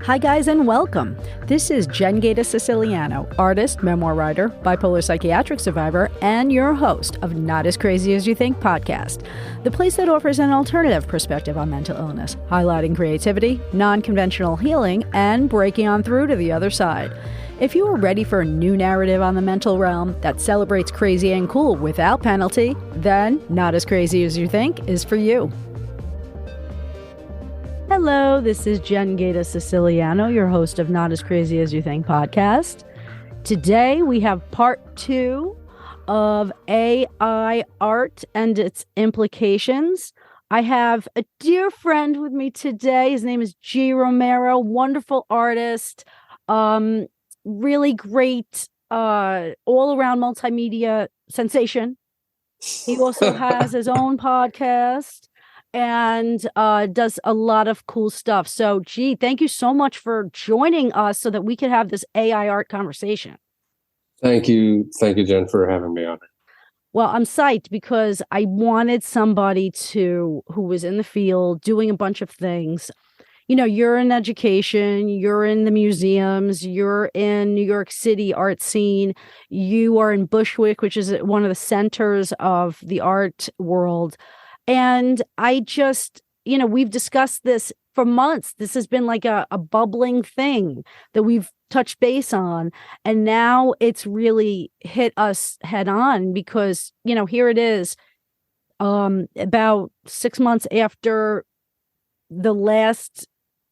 Hi, guys, and welcome. This is Generative Siciliano, artist, memoir writer, bipolar psychiatric survivor, and your host of Not As Crazy As You Think podcast, the place that offers an alternative perspective on mental illness, highlighting creativity, non-conventional healing, and breaking on through to the other side. If you are ready for a new narrative on the mental realm that celebrates crazy and cool without penalty, then Not As Crazy As You Think is for you. Hello, this is Generative Siciliano, your host of Not As Crazy As You Think podcast. Today we have part 2 of AIart and its implications. I have a dear friend with me today. His name is G.Romero, wonderful artist, really great all-around multimedia sensation. He also has his own podcast and does a lot of cool stuff. So, G, thank you so much for joining us so that we could have this AIart conversation. Thank you, Jen, for having me on it. Well, I'm psyched because I wanted somebody who was in the field doing a bunch of things. You know, you're in education, you're in the museums, you're in New York City art scene, you are in Bushwick, which is one of the centers of the art world. And I just, we've discussed this for months. This has been like a bubbling thing that we've touched base on. And now it's really hit us head on because, here it is, about 6 months after the last,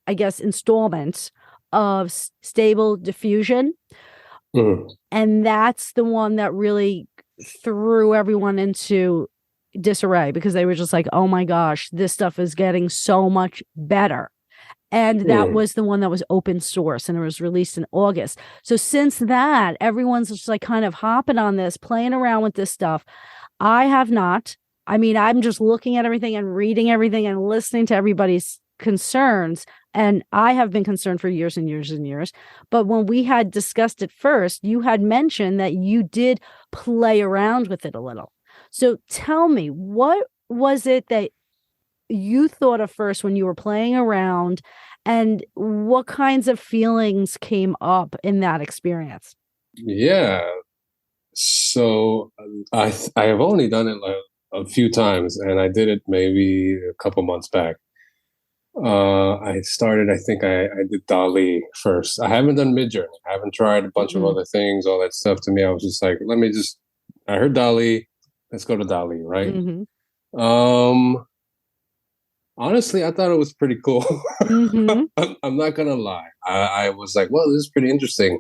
I guess, installment of Stable Diffusion. Mm. And that's the one that really threw everyone into disarray because they were just like, oh my gosh, this stuff is getting so much better. And that was the one that was open source and it was released in August. So since that, everyone's just like kind of hopping on this, playing around with this stuff. I have not. I mean, I'm just looking at everything and reading everything and listening to everybody's concerns. And I have been concerned for years and years and years. But when we had discussed it first, you had mentioned that you did play around with it a little. So tell me, what was it that you thought of first when you were playing around, and what kinds of feelings came up in that experience? Yeah. So I have only done it like a few times, and I did it maybe a couple months back. I started, I think I did Dali first. I haven't done Midjourney. I haven't tried a bunch of other things, all that stuff. To me, I was just like, I heard Dali. Let's go to Dali, right? Mm-hmm. Honestly, I thought it was pretty cool. Mm-hmm. I'm not gonna lie. I was like, well, this is pretty interesting.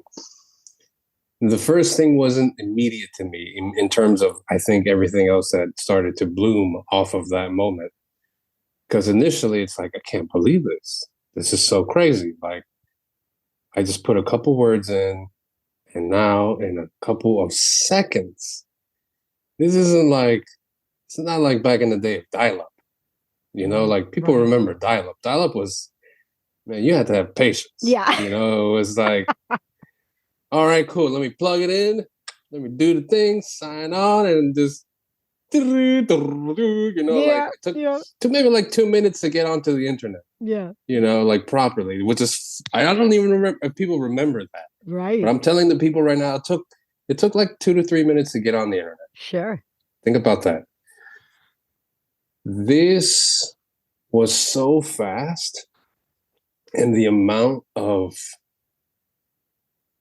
The first thing wasn't immediate to me in terms of, I think, everything else that started to bloom off of that moment. Because initially, it's like, I can't believe this. This is so crazy. Like, I just put a couple words in, and now in a couple of seconds, it's not like back in the day of dial-up. Like people remember dial-up. Dial-up was, man, you had to have patience. Yeah. It was like, all right, cool. Let me plug it in. Let me do the thing, sign on, and just, it took maybe like 2 minutes to get onto the internet. Yeah. Like properly, which is, I don't even remember if people remember that. Right. But I'm telling the people right now, it took like 2 to 3 minutes to get on the internet. Sure. Think about that. This was so fast, and the amount of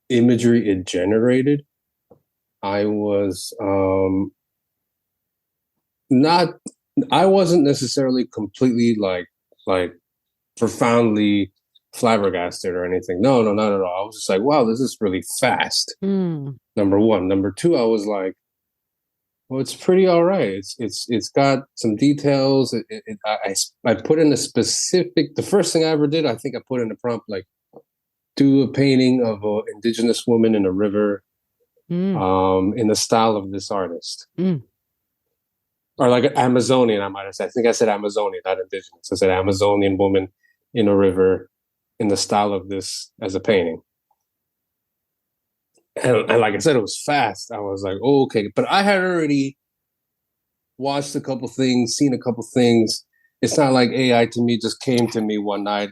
imagery it generated, I wasn't necessarily completely like profoundly flabbergasted or anything. No, not at all. I was just like, wow, this is really fast. Number one. Number two, I was like, well, it's pretty all right. It's got some details. I put in the first thing I ever did, I think I put in a prompt like, do a painting of an indigenous woman in a river, in the style of this artist, or like an Amazonian. I might have said. I think I said Amazonian, not indigenous. I said Amazonian woman in a river in the style of this as a painting. And like I said, it was fast. I was like, oh, okay. But I had already watched a couple things, seen a couple things. It's not like AI to me just came to me one night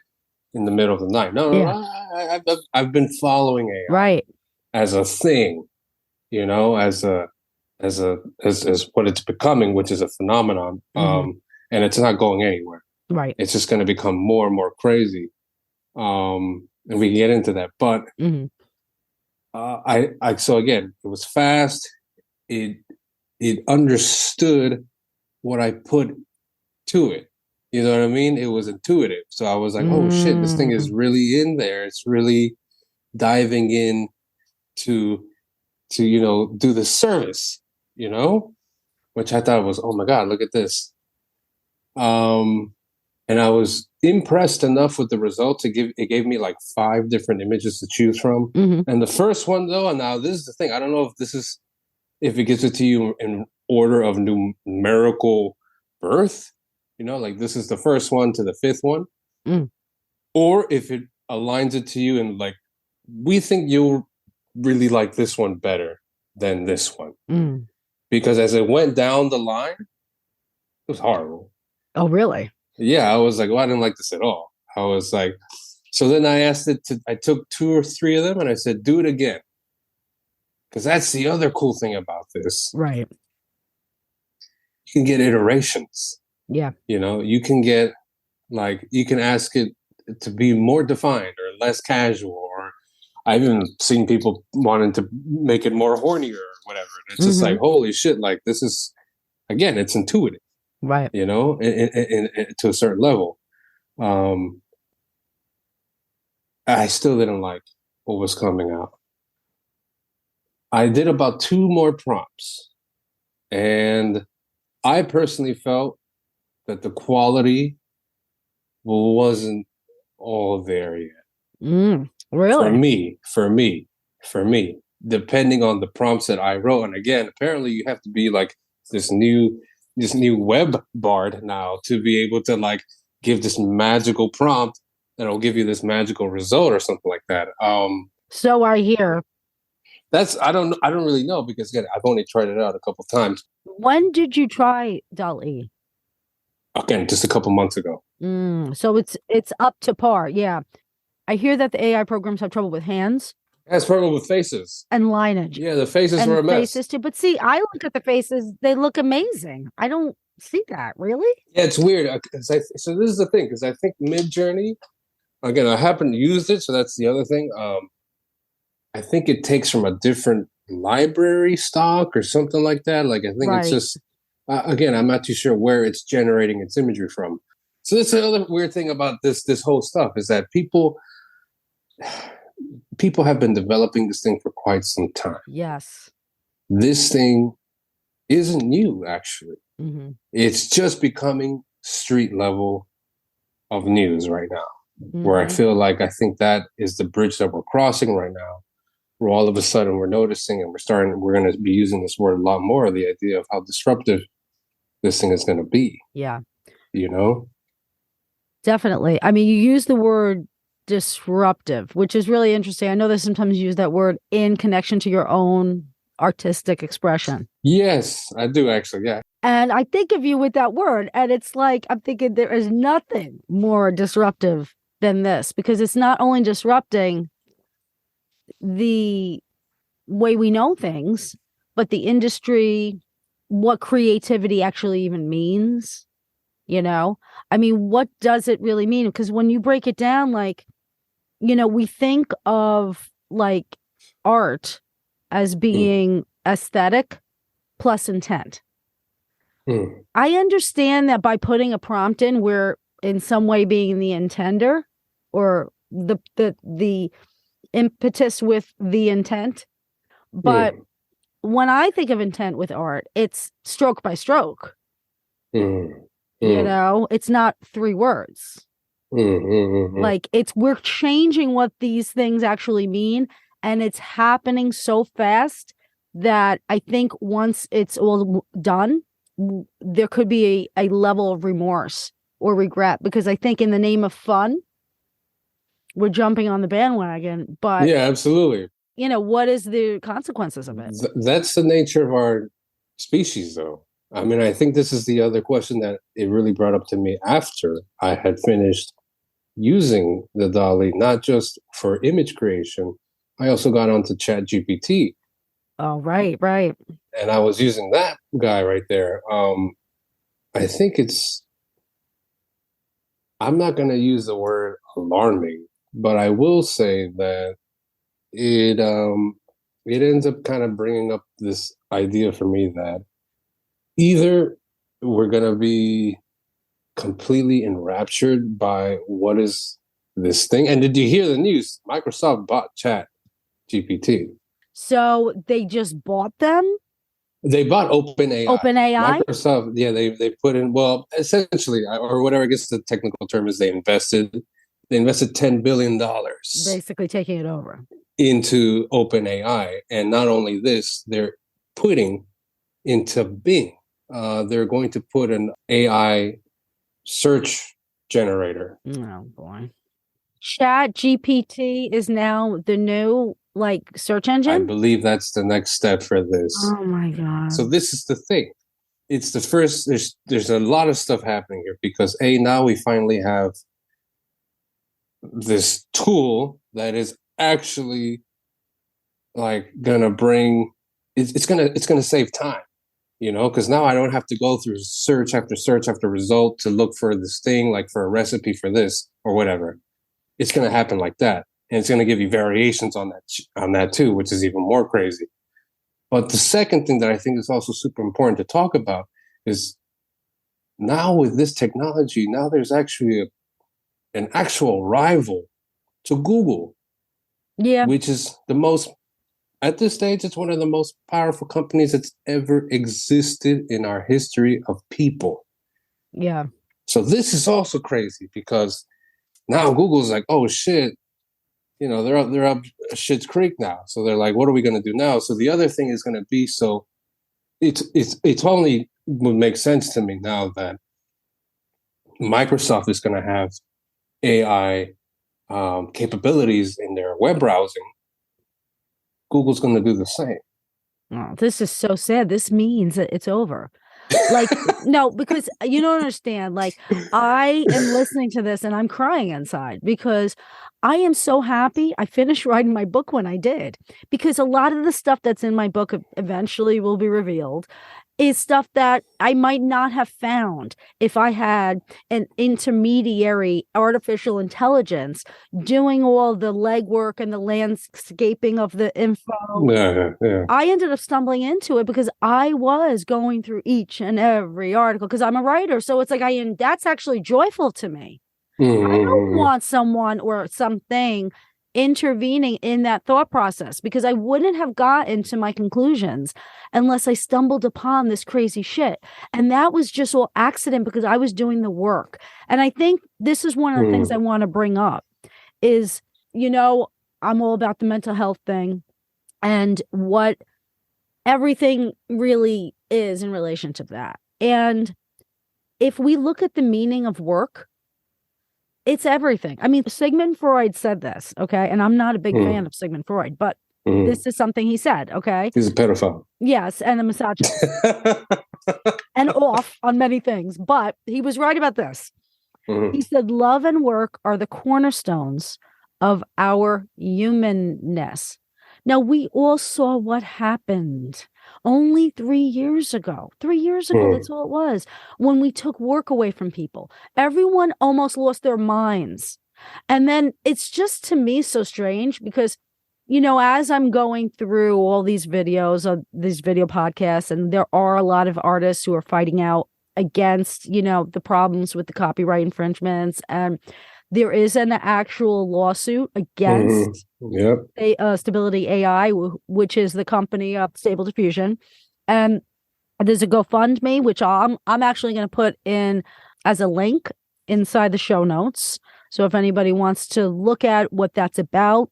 in the middle of the night. No, Yeah. I've been following AI Right. as a thing, as what it's becoming, which is a phenomenon. And it's not going anywhere. Right. It's just going to become more and more crazy. And we can get into that, but so again, it was fast. It understood what I put to it. You know what I mean? It was intuitive. So I was like, oh shit, this thing is really in there. It's really diving in to do the service, which I thought was, oh my God, look at this. And I was impressed enough with the results. It gave me like 5 different images to choose from. And the first one though, and now this is the thing, I don't know if it gives it to you in order of numerical birth, like this is the first one to the 5th one, or if it aligns it to you and like, we think you'll really like this one better than this one. Because as it went down the line, it was horrible. Oh, really? Yeah, I was like, well, I didn't like this at all. I was like, so then I asked I took 2 or 3 of them and I said, do it again. Because that's the other cool thing about this. Right. You can get iterations. Yeah. You can get, like, you can ask it to be more defined or less casual. Or I've even seen people wanting to make it more hornier or whatever. And it's just like, holy shit, like this is, again, it's intuitive. Right. And to a certain level. I still didn't like what was coming out. I did about 2 more prompts, and I personally felt that the quality wasn't all there yet. Really? For me, depending on the prompts that I wrote. And again, apparently you have to be like this new web bard now to be able to like give this magical prompt that'll give you this magical result or something like that. So I hear. I don't really know, because again, I've only tried it out a couple times. When did you try DALL-E? Again, just a couple months ago. So it's up to par. Yeah. I hear that the AI programs have trouble with hands. It has trouble with faces. And lineage. Yeah, the faces were a mess. Faces too. But see, I look at the faces, they look amazing. I don't see that, really? Yeah, it's weird. So this is the thing, because I think Midjourney, again, I happen to use it, so that's the other thing. I think it takes from a different library stock or something like that. Like, I think it's just, again, I'm not too sure where it's generating its imagery from. So that's the other weird thing about this whole stuff, is that people have been developing this thing for quite some time. Yes. This thing isn't new, actually. It's just becoming street level of news right now, where I feel like I think that is the bridge that we're crossing right now, where all of a sudden we're noticing and we're going to be using this word a lot more, the idea of how disruptive this thing is going to be. Yeah. Definitely. I mean, you use the word disruptive, which is really interesting. I know that sometimes you use that word in connection to your own artistic expression. Yes, I do actually. Yeah. And I think of you with that word, and it's like, I'm thinking there is nothing more disruptive than this, because it's not only disrupting the way we know things, but the industry, what creativity actually even means. I mean, what does it really mean? Because when you break it down, like, we think of like art as being aesthetic plus intent. I understand that by putting a prompt in, we're in some way being the intender, or the impetus with the intent. But when I think of intent with art, it's stroke by stroke. It's not 3 words. Like, we're changing what these things actually mean, and it's happening so fast that I think once it's all done, there could be a level of remorse or regret, because I think in the name of fun, we're jumping on the bandwagon. But yeah, absolutely. What is the consequences of it? That's the nature of our species, though. I mean, I think this is the other question that it really brought up to me after I had finished using the DALL-E, not just for image creation. I also got onto Chat GPT. Oh, right, right. And I was using that guy right there. I think I'm not going to use the word alarming, but I will say that it ends up kind of bringing up this idea for me that either we're going to be completely enraptured by what is this thing. And did you hear the news? Microsoft bought Chat GPT. So they just bought them? They bought OpenAI. OpenAI? Microsoft, yeah, they put in, well, essentially, or whatever I guess the technical term is, they invested $10 billion. Basically taking it over. Into OpenAI. And not only this, they're putting into Bing, they're going to put an AI search generator. Oh boy. Chat GPT is now the new search engine? I believe that's the next step for this. Oh my God. So this is the thing. It's the first, there's a lot of stuff happening here because now we finally have this tool that is actually gonna bring, it's gonna save time, because now I don't have to go through search after result to look for this thing, like for a recipe for this or whatever. It's gonna happen like that. And it's going to give you variations on that too, which is even more crazy. But the second thing that I think is also super important to talk about is now with this technology, now there's actually an actual rival to Google. Yeah. Which is at this stage, it's one of the most powerful companies that's ever existed in our history of people. Yeah. So this is also crazy because now Google's like, oh shit, they're up shit's creek now. So they're like, what are we going to do now? So the other thing is going to be, so it's only would make sense to me now that Microsoft is going to have AI capabilities in their web browsing. Google's going to do the same. Oh, this is so sad. This means that it's over. No, because you don't understand. I am listening to this and I'm crying inside because I am so happy I finished writing my book when I did, because a lot of the stuff that's in my book eventually will be revealed is stuff that I might not have found if I had an intermediary artificial intelligence doing all the legwork and the landscaping of the info. Yeah. I ended up stumbling into it because I was going through each and every article because I'm a writer. So it's that's actually joyful to me. Mm-hmm. I don't want someone or something intervening in that thought process because I wouldn't have gotten to my conclusions unless I stumbled upon this crazy shit. And that was just all accident because I was doing the work. And I think this is one of the things I want to bring up is, I'm all about the mental health thing and what everything really is in relation to that. And if we look at the meaning of work, it's everything. I mean, Sigmund Freud said this, okay? And I'm not a big fan of Sigmund Freud, but this is something he said, okay? He's a pedophile. Yes, and a misogynist. And off on many things, but he was right about this. He said, love and work are the cornerstones of our humanness. Now, we all saw what happened only 3 years ago. 3 years ago, that's all it was. When we took work away from people, everyone almost lost their minds. And then it's just, to me, so strange because, as I'm going through all these videos of these video podcasts, and there are a lot of artists who are fighting out against, the problems with the copyright infringements, and there is an actual lawsuit against Stability AI, which is the company of Stable Diffusion. And there's a GoFundMe, which I'm actually going to put in as a link inside the show notes. So if anybody wants to look at what that's about,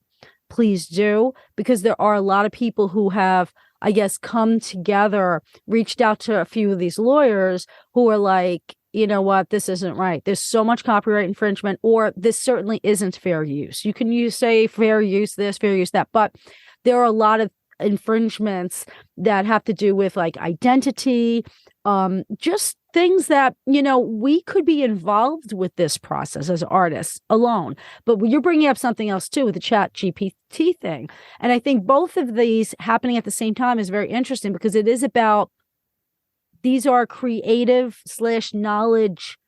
please do, because there are a lot of people who have, I guess, come together, reached out to a few of these lawyers who are like, you know what, this isn't right. There's so much copyright infringement, or this certainly isn't fair use. You can say fair use this, fair use that, but there are a lot of infringements that have to do with like identity, just things that, you know, we could be involved with this process as artists alone. But you're bringing up something else too with the chat GPT thing. And I think both of these happening at the same time is very interesting because it is about, these are creative / knowledge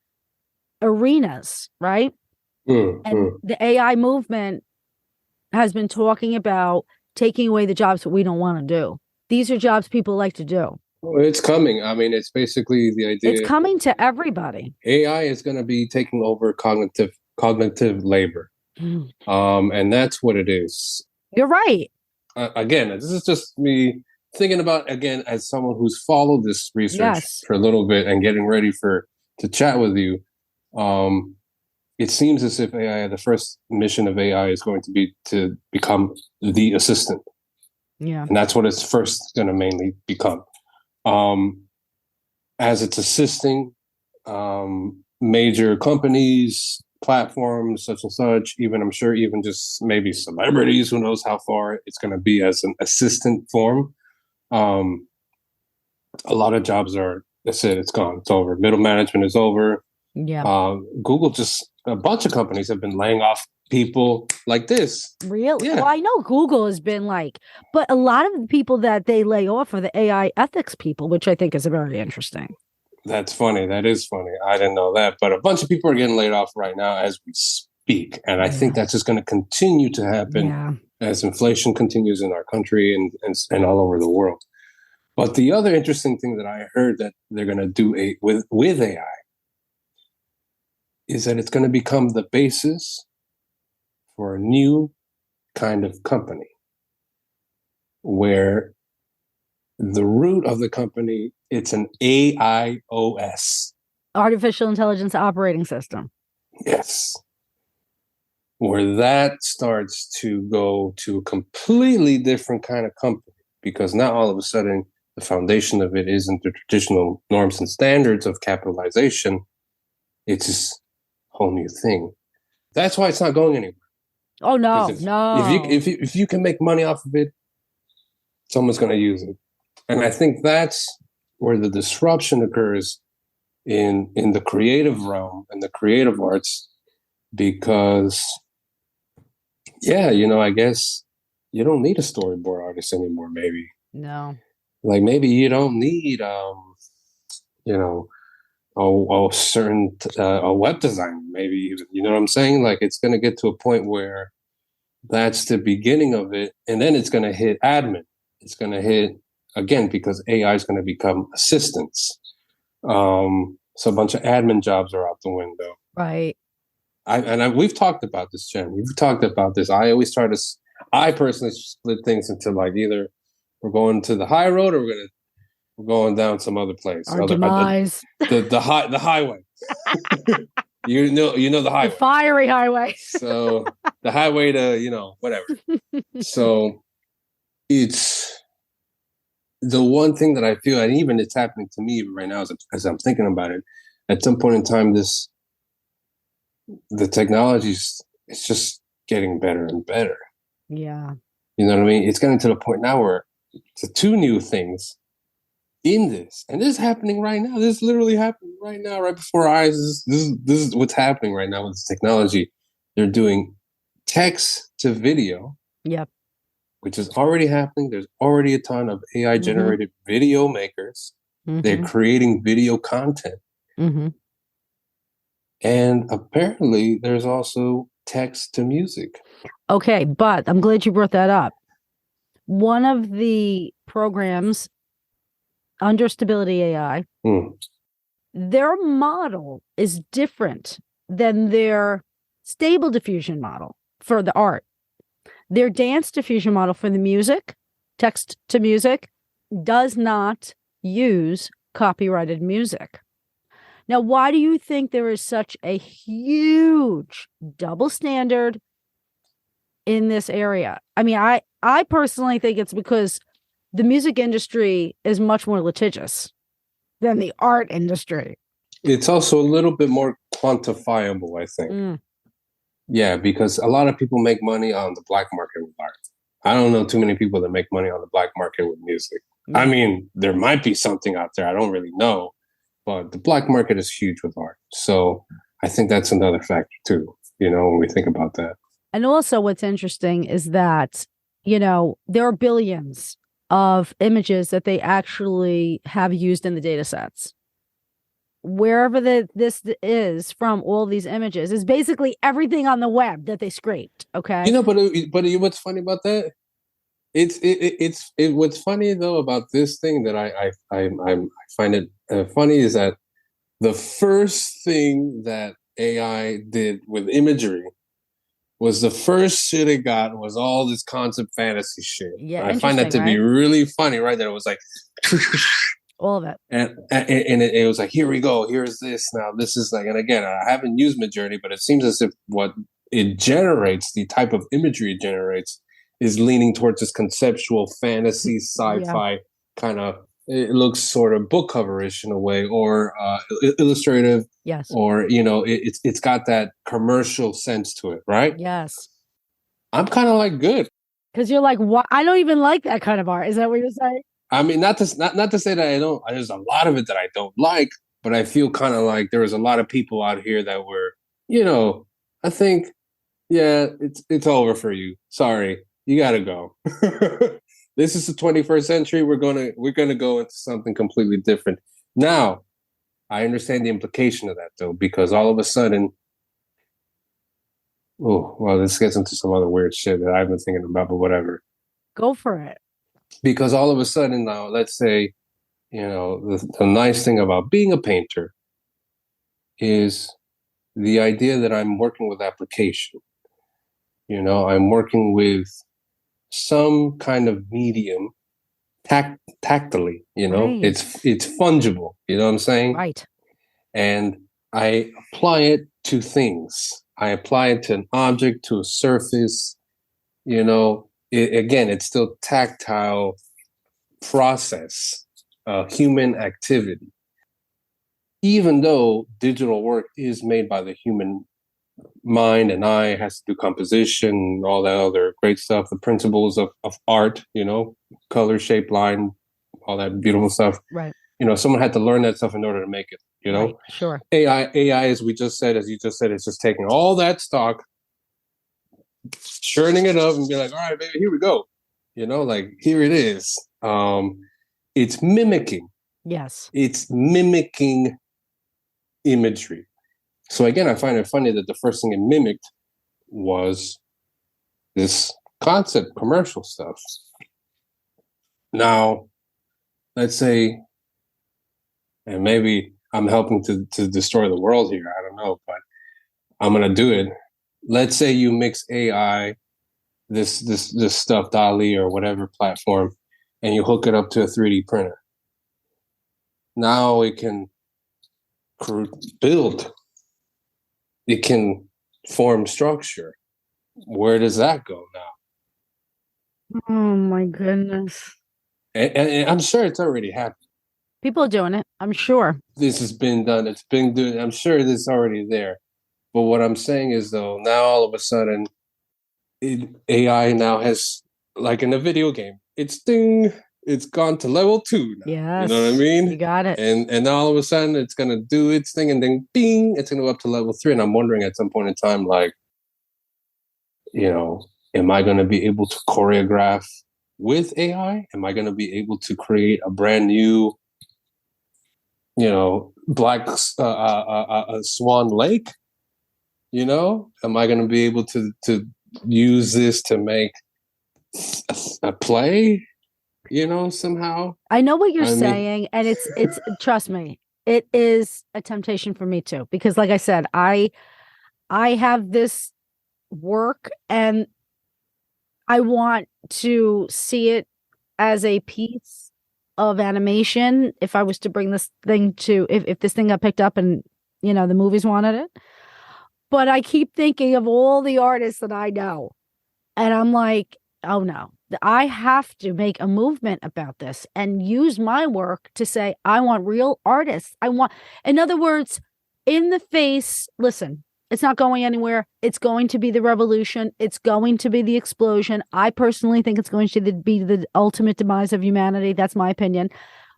arenas, right? And the AI movement has been talking about taking away the jobs that we don't want to do. These are jobs people like to do. Well, it's coming. I mean, it's basically the idea. It's coming to everybody. AI is going to be taking over cognitive labor. And that's what it is. You're right. Again, this is just me thinking about, again, as someone who's followed this research for a little bit and getting ready to chat with you. It seems as if AI, the first mission of AI is going to be to become the assistant. Yeah. And that's what it's first going to mainly become. As it's assisting major companies, platforms, such and such, even I'm sure even just maybe celebrities, who knows how far it's going to be as an assistant form. A lot of jobs are, that's it, it's gone, it's over. Middle management is over. Yeah. Google, just a bunch of companies have been laying off people like this. Really? Yeah. Well, I know Google has been like, but a lot of the people that they lay off are the AI ethics people, which I think is very interesting. That's funny. That is funny. I didn't know that. But a bunch of people are getting laid off right now as we speak. And I think that's just going to continue to happen as inflation continues in our country and all over the world. But the other interesting thing that I heard that they're going to do with AI is that it's going to become the basis for a new kind of company where the root of the company, it's an AIOS. Artificial Intelligence Operating System. Yes. Where that starts to go to a completely different kind of company, because now all of a sudden the foundation of it isn't the traditional norms and standards of capitalization. It's this whole new thing. That's why it's not going anywhere. Oh, no, If you can make money off of it, someone's going to use it. And I think that's where the disruption occurs in the creative realm and the creative arts, because, I guess you don't need a storyboard artist anymore, maybe. No. Like maybe you don't need, a certain a web designer, maybe even, you know what I'm saying? Like it's going to get to a point where that's the beginning of it. And then it's going to hit admin. It's going to hit, again, because AI is going to become assistants. So a bunch of admin jobs are out the window. Right. We've talked about this, Jen. We've talked about this. I personally split things into like either we're going to the high road or we're going down some other place. Our demise. The highway. you know the highway. The fiery highway. So the highway to, whatever. So it's the one thing that I feel, and even it's happening to me right now as I'm thinking about it, at some point in time, the technology's, it's just getting better and better. Yeah. You know what I mean? It's getting to the point now where the two new things in this, and this is happening right now. This is literally happening right now, right before our eyes. This is what's happening right now with this technology. They're doing text to video. Yep. Which is already happening. There's already a ton of AI generated video makers. They're creating video content. And apparently there's also text to music. Okay, but I'm glad you brought that up. One of the programs under Stability AI, their model is different than their stable diffusion model for the art. Their dance diffusion model for the music, text to music, does not use copyrighted music. Now, why do you think there is such a huge double standard in this area? I mean, I personally think it's because the music industry is much more litigious than the art industry. It's also a little bit more quantifiable, I think. Yeah, because a lot of people make money on the black market with art. I don't know too many people that make money on the black market with music. I mean, there might be something out there. I don't really know, but the black market is huge with art. So I think that's another factor too, when we think about that. And also what's interesting is that, there are billions of images that they actually have used in the data sets. Wherever this is from, all these images is basically everything on the web that they scraped. Okay. But what's funny about that? It's what's funny though about this thing that I find it funny is that the first thing that AI did with imagery was the first shit it got was all this concept fantasy shit. Yeah, I find that to be really funny, right? That it was like all of it, and it was like, here we go, here's this now. This is like, and again, I haven't used Midjourney, but it seems as if what it generates, the type of imagery it generates, is leaning towards this conceptual fantasy, sci-fi kind of. It looks sort of book coverish in a way, or illustrative. Yes. Or it's got that commercial sense to it, right? Yes. I'm kind of like good because you're like, what? I don't even like that kind of art. Is that what you're saying? I mean, not to say that I don't. There's a lot of it that I don't like, but I feel kind of like there was a lot of people out here that were, I think, yeah, it's over for you. Sorry, you got to go. This is the 21st century. We're gonna go into something completely different. Now, I understand the implication of that though, because all of a sudden, oh well, this gets into some other weird shit that I've been thinking about, but whatever. Go for it. Because all of a sudden now, let's say, the nice thing about being a painter is the idea that I'm working with application. I'm working with some kind of medium tactily, right. it's fungible, you know what I'm saying? Right. And I apply it to things. I apply it to an object, to a surface, again, it's still tactile process, human activity. Even though digital work is made by the human mind and eye, has to do composition, all that other great stuff, the principles of art, color, shape, line, all that beautiful stuff. Right. Someone had to learn that stuff in order to make it, Right. Sure. AI, as you just said, it's just taking all that stock, churning it up and be like, all right, baby, here we go. Like here it is. It's mimicking. Yes. It's mimicking imagery. So again, I find it funny that the first thing it mimicked was this concept commercial stuff. Now, let's say, and maybe I'm helping to destroy the world here. I don't know, but I'm gonna do it. Let's say you mix AI, this stuff, DALL-E or whatever platform, and you hook it up to a 3D printer. Now it can build. It can form structure. Where does that go now? Oh my goodness. And I'm sure it's already happened. People are doing it. I'm sure. This has been done. It's been doing. I'm sure this is already there. But what I'm saying is, though, now all of a sudden, AI now has, like in a video game, it's gone to level 2 now. Yes. You know what I mean? You got it. And now all of a sudden it's gonna do its thing, and then bing, it's gonna go up to level 3. And I'm wondering at some point in time, like, am I gonna be able to choreograph with AI? Am I gonna be able to create a brand new, black Swan Lake? Am I gonna be able to use this to make a play? Somehow. I know what you're saying, and it's trust me, it is a temptation for me too, because like I said, I have this work and I want to see it as a piece of animation. If I was to bring this thing to, if this thing got picked up and the movies wanted it, but I keep thinking of all the artists that I know, and I'm like, oh no. I have to make a movement about this and use my work to say, I want real artists. In other words, in the face, listen, It's not going anywhere. It's going to be the revolution. It's going to be the explosion. I personally think it's going to be the ultimate demise of humanity. That's my opinion.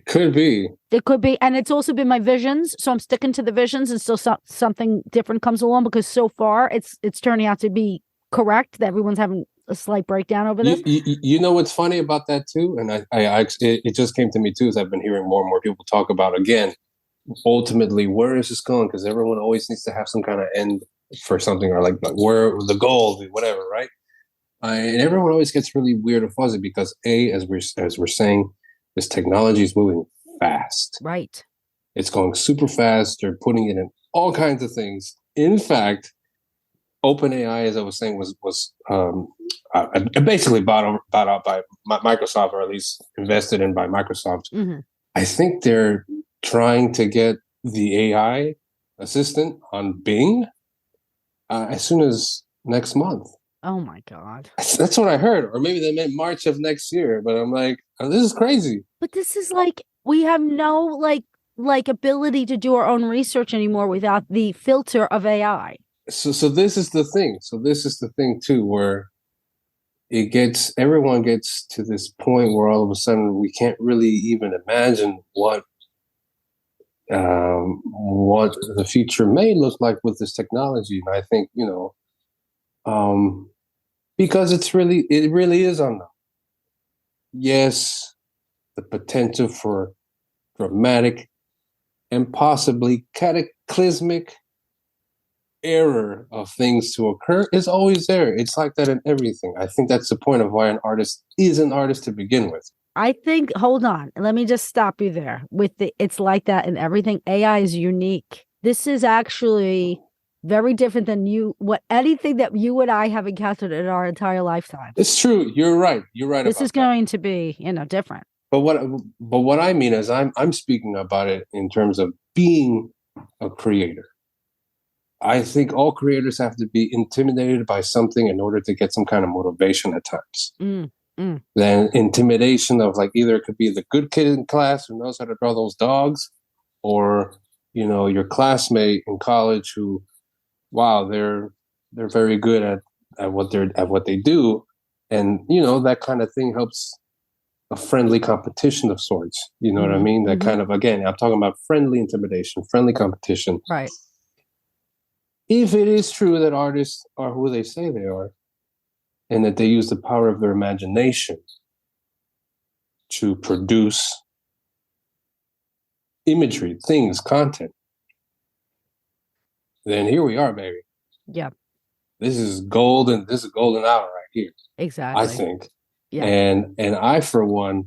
Could be. It could be. And it's also been my visions. So I'm sticking to the visions until something different comes along, because so far it's turning out to be correct. That everyone's having a slight breakdown over this. You know what's funny about that too? And it just came to me too, as I've been hearing more and more people talk about, again, ultimately, where is this going? Because everyone always needs to have some kind of end for something, or like where the goal, whatever, right? And everyone always gets really weird and fuzzy because as we're saying, this technology is moving fast. Right. It's going super fast. They're putting it in all kinds of things. In fact, OpenAI, as I was saying, was basically bought out by Microsoft, or at least invested in by Microsoft. Mm-hmm. I think they're trying to get the AI assistant on Bing as soon as next month. Oh my God. That's what I heard. Or maybe they meant March of next year, but I'm like, oh, this is crazy. But this is like, we have no like ability to do our own research anymore without the filter of AI. So this is the thing. So this is the thing too, where everyone gets to this point where all of a sudden we can't really even imagine what the future may look like with this technology. And I think, because it really is unknown. Yes, the potential for dramatic and possibly cataclysmic error of things to occur is always there. It's like that in everything. I think that's the point of why an artist is an artist to begin with. I think, hold on, let me just stop you there with it's like that in everything. AI is unique. This is actually very different than anything that you and I have encountered in our entire lifetime. It's true. You're right. You're right. This is going to be, different. But what I mean is I'm speaking about it in terms of being a creator. I think all creators have to be intimidated by something in order to get some kind of motivation at times. Then intimidation of, like, either it could be the good kid in class who knows how to draw those dogs, or your classmate in college who, wow, they're very good at what they do, and that kind of thing helps a friendly competition of sorts. You know what I mean? That kind of, again, I'm talking about friendly intimidation, friendly competition. Right. If it is true that artists are who they say they are, and that they use the power of their imagination to produce imagery, things, content, then here we are, baby. Yeah. This is golden. This is a golden hour right here. Exactly. I think. Yeah. And I, for one,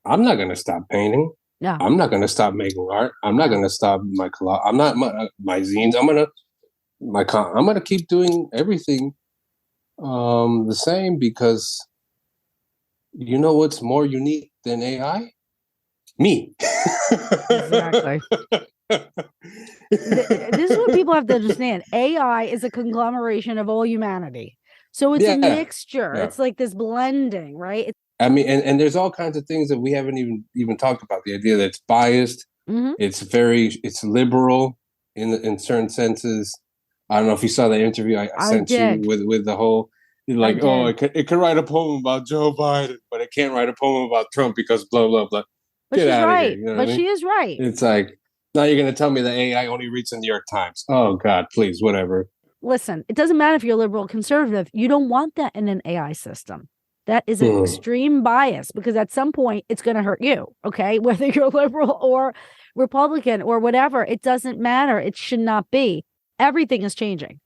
I'm not going to stop painting. No. I'm not going to stop making art. I'm not going to stop my collage. I'm not my zines. I'm going to keep doing everything the same, because you know what's more unique than AI? Me. Exactly. This is what people have to understand. AI is a conglomeration of all humanity. So it's a mixture. Yeah. It's like this blending, right? I mean, and there's all kinds of things that we haven't even talked about. The idea that it's biased, it's liberal in certain senses. I don't know if you saw the interview I sent you with the whole, like, it can write a poem about Joe Biden, but it can't write a poem about Trump because blah, blah, blah. But she's right. She is right. It's like, now you're going to tell me that AI only reads the New York Times. Oh, God, please, whatever. Listen, it doesn't matter if you're liberal or conservative. You don't want that in an AI system. That is an extreme bias, because at some point it's going to hurt you, okay? Whether you're liberal or Republican or whatever, it doesn't matter. It should not be. Everything is changing.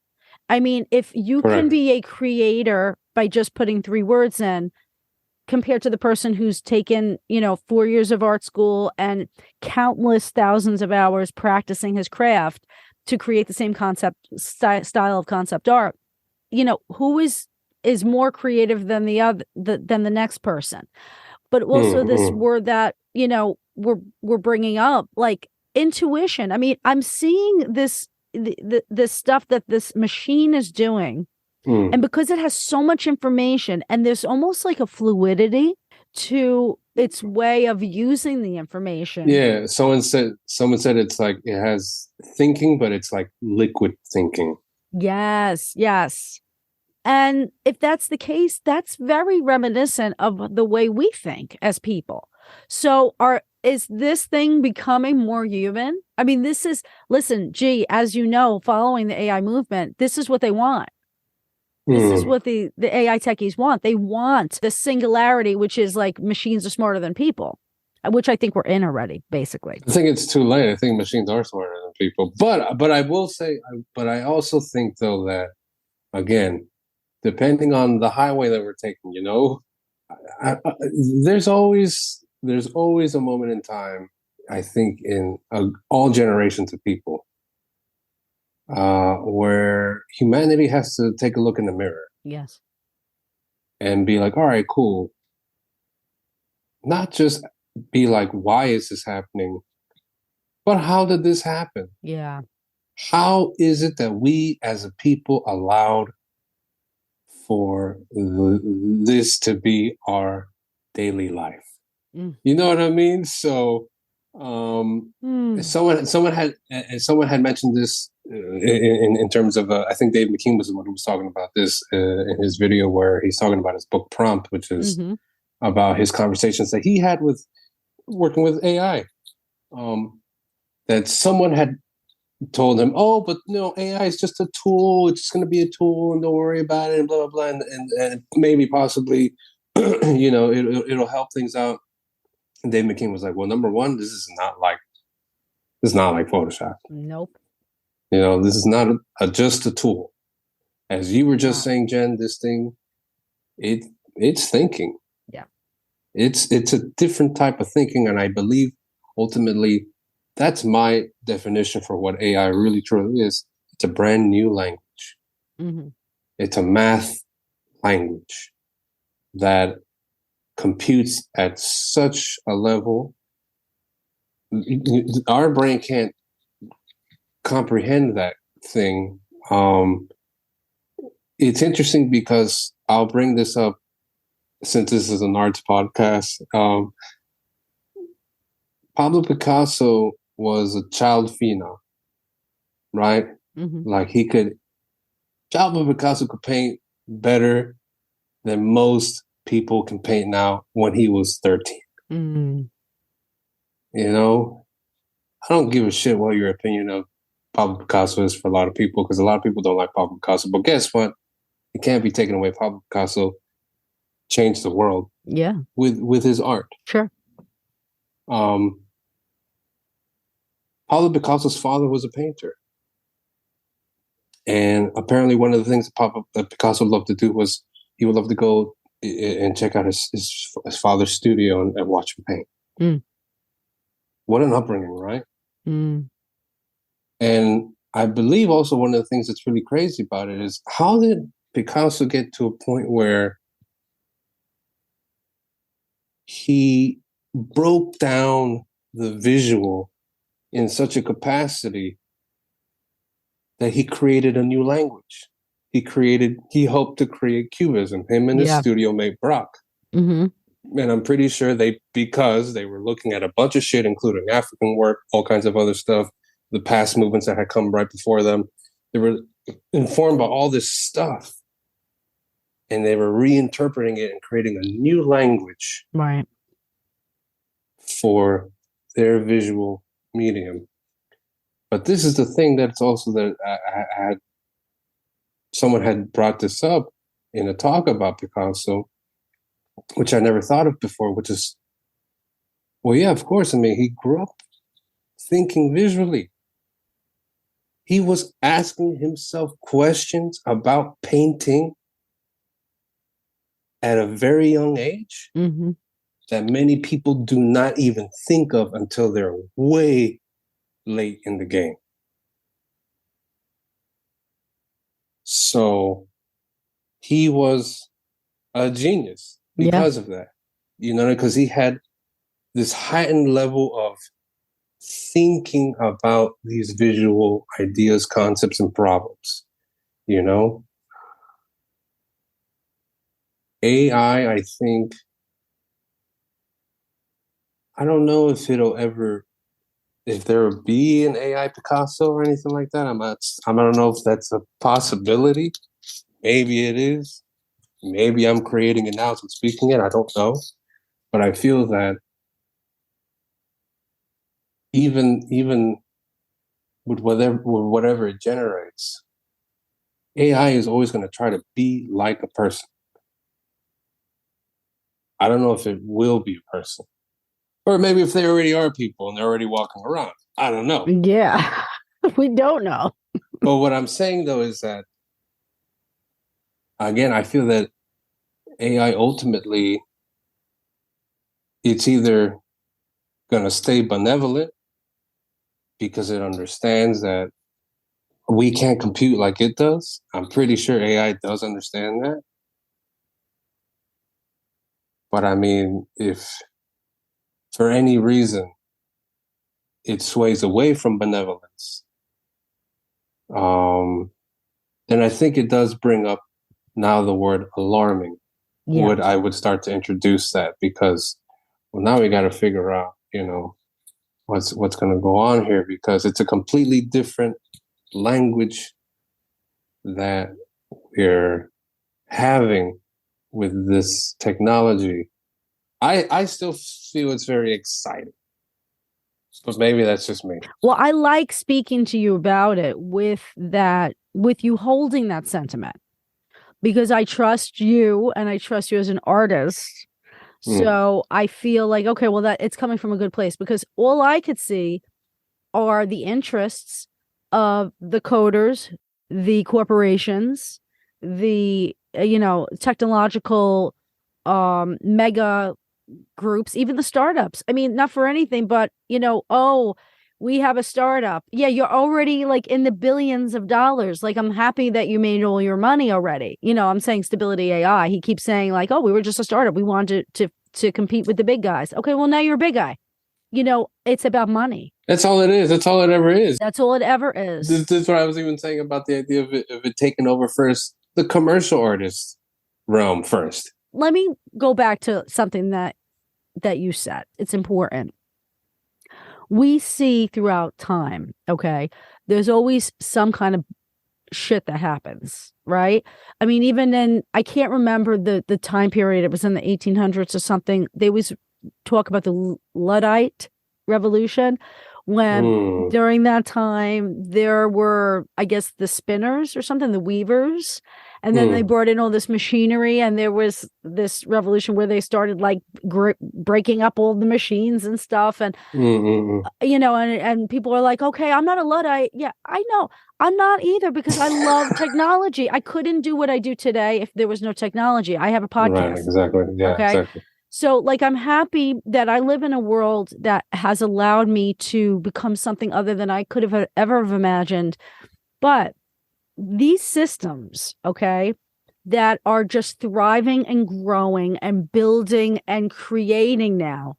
I mean, if you can be a creator by just putting 3 words in, compared to the person who's taken, 4 years of art school and countless thousands of hours practicing his craft to create the same style of concept art, who is more creative than the next person. But also this word that, we're bringing up, like intuition. I mean, I'm seeing this stuff that this machine is doing. And because it has so much information, and there's almost like a fluidity to its way of using the information. Yeah, someone said it's like it has thinking, but it's like liquid thinking. Yes, yes. And if that's the case, that's very reminiscent of the way we think as people. So is this thing becoming more human? I mean, listen, G, as you know, following the AI movement, this is what they want. This is what the AI techies want. They want the singularity, which is like machines are smarter than people, which I think we're in already, basically. I think it's too late. I think machines are smarter than people. But I will say, but I also think though that, again, depending on the highway that we're taking, there's always a moment in time, I think, in all generations of people, where humanity has to take a look in the mirror. Yes. And be like, all right, cool. Not just be like, why is this happening? But how did this happen? Yeah. How is it that we as a people allowed for this to be our daily life? You know what I mean? So someone had mentioned this in terms of I think Dave McKean was the one who was talking about this in his video where he's talking about his book Prompt, which is about his conversations that he had with working with AI. That someone had told him, "Oh, but AI is just a tool. It's just going to be a tool, and don't worry about it, and blah blah blah, and maybe possibly, it'll help things out." And Dave McKean was like, "Well, number one, this is not like Photoshop. Nope. This is not just a tool. As you were just saying, Jen, this thing, it's thinking. Yeah, it's a different type of thinking, and I believe ultimately that's my definition for what AI really truly is. It's a brand new language. It's a math language that computes at such a level our brain can't comprehend that thing. It's interesting because I'll bring this up since this is an arts podcast. Pablo Picasso was a child phenom, right? Like Pablo Picasso could paint better than most people can paint now when he was 13. I don't give a shit what your opinion of Pablo Picasso is for a lot of people, because a lot of people don't like Pablo Picasso. But guess what? It can't be taken away. Pablo Picasso changed the world. Yeah. With his art. Sure. Pablo Picasso's father was a painter. And apparently one of the things that Picasso loved to do was he would love to go and check out his father's studio and watch him paint. What an upbringing, right? And I believe also one of the things that's really crazy about it is, how did Picasso get to a point where he broke down the visual in such a capacity that he created a new language? He hoped to create Cubism, him and his studio mate Brock. And I'm pretty sure because they were looking at a bunch of shit, including African work, all kinds of other stuff, the past movements that had come right before them. They were informed by all this stuff, and they were reinterpreting it and creating a new language for their visual medium. But this is the thing that's also that someone had brought this up in a talk about Picasso, which I never thought of before, which is, well, yeah, of course. I mean, he grew up thinking visually. He was asking himself questions about painting at a very young age that many people do not even think of until they're way late in the game. So he was a genius because of that, because he had this heightened level of thinking about these visual ideas, concepts, and problems. AI, I think, I don't know if it'll ever, if there will be an AI Picasso or anything like that. I don't know if that's a possibility. Maybe it is. Maybe I'm creating it now as I'm speaking it. I don't know. But I feel that even with whatever it generates, AI is always going to try to be like a person. I don't know if it will be a person. Or maybe if they already are people and they're already walking around. I don't know. Yeah, we don't know. But what I'm saying though is that, again, I feel that AI ultimately, it's either going to stay benevolent because it understands that we can't compute like it does. I'm pretty sure AI does understand that. But I mean, if for any reason it sways away from benevolence, um, then I think it does bring up now the word alarming. Yeah. I would start to introduce that because, well, now we got to figure out, what's going to go on here, because it's a completely different language that we're having with this technology. I still feel it's very exciting, but maybe that's just me. Well, I like speaking to you about it with you holding that sentiment, because I trust you and I trust you as an artist. So I feel like, okay, well, that it's coming from a good place, because all I could see are the interests of the coders, the corporations, the technological mega groups, even the startups. I mean, not for anything, but oh, we have a startup. Yeah, you're already like in the billions of dollars. Like, I'm happy that you made all your money already. I'm saying Stability AI. He keeps saying like, oh, we were just a startup. We wanted to compete with the big guys. Okay, well, now you're a big guy. It's about money. That's all it is. That's all it ever is. That's all it ever is. This is what I was even saying about the idea of it taking over first, the commercial artist realm first. Let me go back to something that you said. It's important. We see throughout time, okay, there's always some kind of shit that happens, right? I mean, even I can't remember the time period. It was in the 1800s or something. They always talk about the Luddite revolution, when during that time there were, I guess, the spinners or something, the weavers, and then they brought in all this machinery, and there was this revolution where they started like breaking up all the machines and stuff, and and people are like, okay, I'm not a Luddite. Yeah, I know, I'm not either, because I love technology. I couldn't do what I do today if there was no technology. I have a podcast. Right, exactly. Yeah, okay? Exactly. So, like, I'm happy that I live in a world that has allowed me to become something other than I could have ever have imagined. But these systems, okay, that are just thriving and growing and building and creating now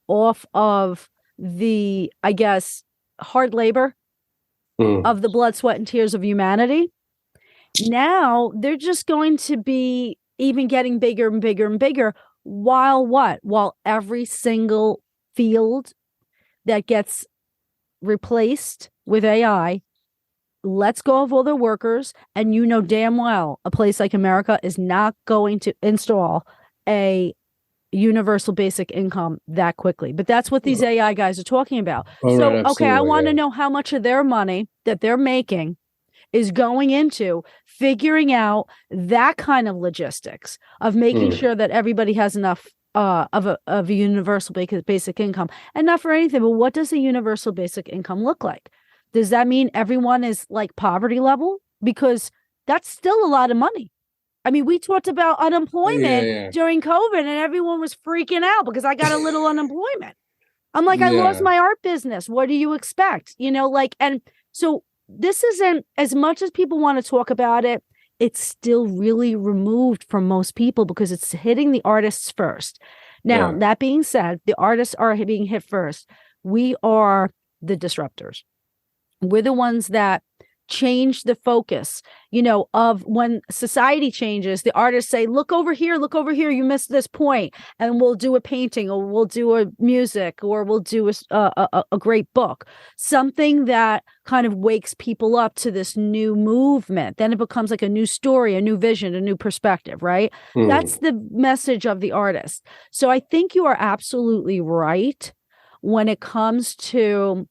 off of the, I guess, hard labor of the blood, sweat, and tears of humanity, now they're just going to be even getting bigger and bigger and bigger. While every single field that gets replaced with AI lets go of all their workers, and damn well a place like America is not going to install a universal basic income that quickly. But that's what these AI guys are talking about. Okay, I want to know how much of their money that they're making is going into figuring out that kind of logistics of making sure that everybody has enough of a universal basic income. And not for anything, but what does a universal basic income look like? Does that mean everyone is like poverty level? Because that's still a lot of money. I mean, we talked about unemployment during COVID, and everyone was freaking out because I got a little unemployment. I'm like, I lost my art business. What do you expect? And so this isn't, as much as people want to talk about it, it's still really removed from most people because it's hitting the artists first. Now, that being said, the artists are being hit first. We are the disruptors. We're the ones that change the focus, of when society changes, the artists say, look over here, you missed this point, and we'll do a painting, or we'll do a music, or we'll do a great book, something that kind of wakes people up to this new movement. Then it becomes like a new story, a new vision, a new perspective, right? That's the message of the artist. So I think you are absolutely right when it comes to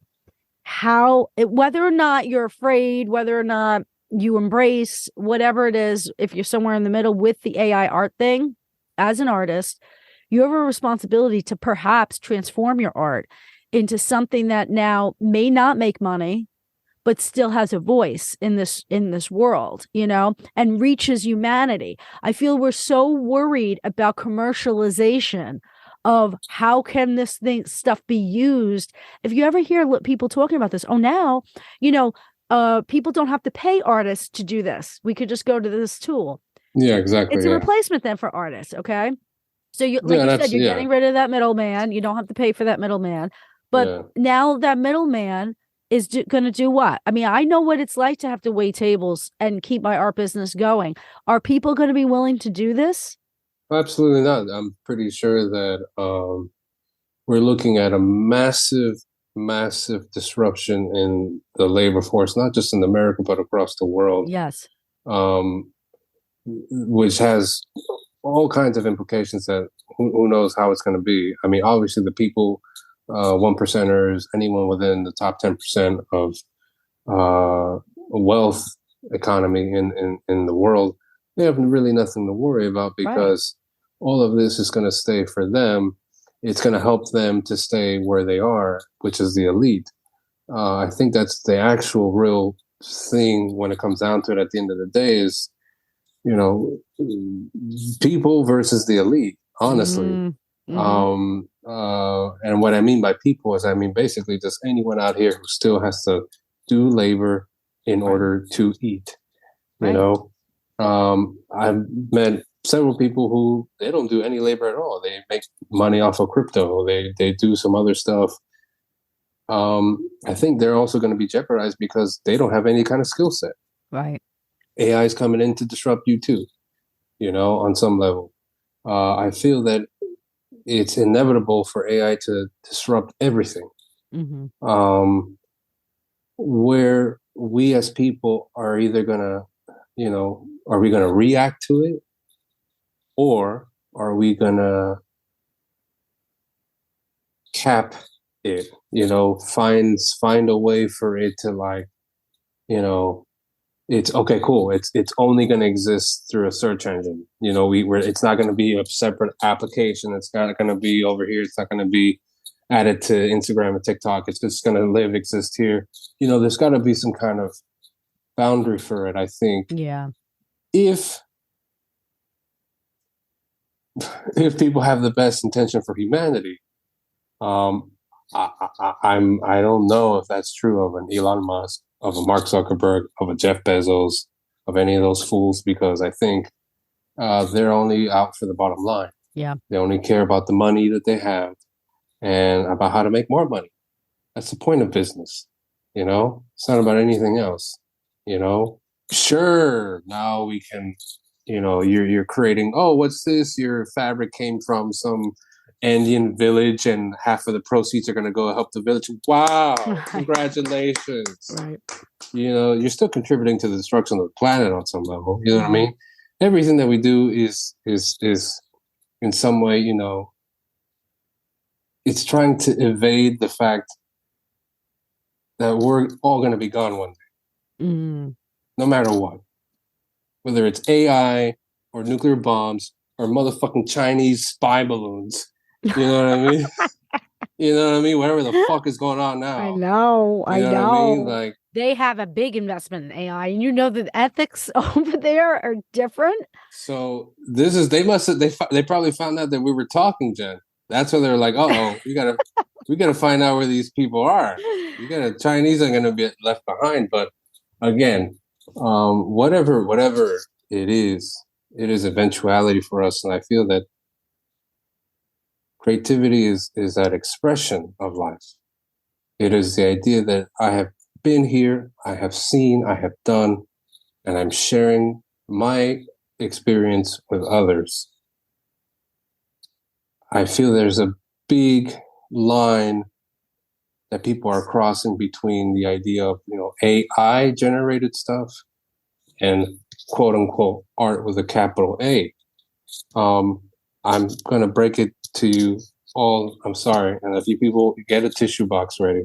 whether or not you're afraid, whether or not you embrace, whatever it is, if you're somewhere in the middle with the AIart thing, as an artist, you have a responsibility to perhaps transform your art into something that now may not make money, but still has a voice in this world, and reaches humanity. I feel we're so worried about commercialization of how can this stuff be used. If you ever hear people talking about this, now, people don't have to pay artists to do this. We could just go to this tool. Yeah, exactly. It's a replacement then for artists. Okay. So you said, you're getting rid of that middleman. You don't have to pay for that middleman. But now that middleman is going to do what? I mean, I know what it's like to have to wait tables and keep my art business going. Are people going to be willing to do this? Absolutely not. I'm pretty sure that we're looking at a massive disruption in the labor force, not just in America, but across the world. Yes. Which has all kinds of implications that who knows how it's going to be. I mean, obviously the people, 1%ers, anyone within the top 10% of wealth economy in the world, they have really nothing to worry about, because all of this is going to stay for them. It's going to help them to stay where they are, which is the elite. I think that's the actual real thing when it comes down to it at the end of the day is, people versus the elite, honestly. And what I mean by people is, I mean, basically just anyone out here who still has to do labor in order to eat, I've met several people who they don't do any labor at all. They make money off of crypto. They do some other stuff. I think they're also going to be jeopardized because they don't have any kind of skill set. Right. AI is coming in to disrupt you too, on some level. I feel that it's inevitable for AI to disrupt everything. Where we as people are either going to, are we going to react to it? Or are we going to cap it, find a way for it to it's okay, cool. It's only going to exist through a search engine. It's not going to be a separate application. It's not going to be over here. It's not going to be added to Instagram and TikTok. It's just going to exist here. There's got to be some kind of boundary for it, I think. Yeah. If people have the best intention for humanity, I don't know if that's true of an Elon Musk, of a Mark Zuckerberg, of a Jeff Bezos, of any of those fools, because I think they're only out for the bottom line. Yeah. They only care about the money that they have and about how to make more money. That's the point of business. It's not about anything else. Sure, now we can, you're creating, what's this? Your fabric came from some Indian village and half of the proceeds are going to go help the village. Wow. Congratulations. Right. You're still contributing to the destruction of the planet on some level. You know what I mean? Everything that we do is in some way, it's trying to evade the fact that we're all going to be gone one day. No matter what. Whether it's AI or nuclear bombs or motherfucking Chinese spy balloons. You know what I mean? You know what I mean? Whatever the fuck is going on now. I know. You know what I mean? Like, they have a big investment in AI, and the ethics over there are different. So this is they probably found out that we were talking, Jen. That's why they're like, we gotta find out where these people are. Chinese are gonna be left behind. But again, whatever it is eventuality for us, and I feel that creativity is that expression of life. It is the idea that I have been here, I have seen, I have done, and I'm sharing my experience with others. I feel there's a big line that people are crossing between the idea of, AI generated stuff and quote unquote art with a capital A. I'm going to break it to you all. I'm sorry. And if you people get a tissue box ready,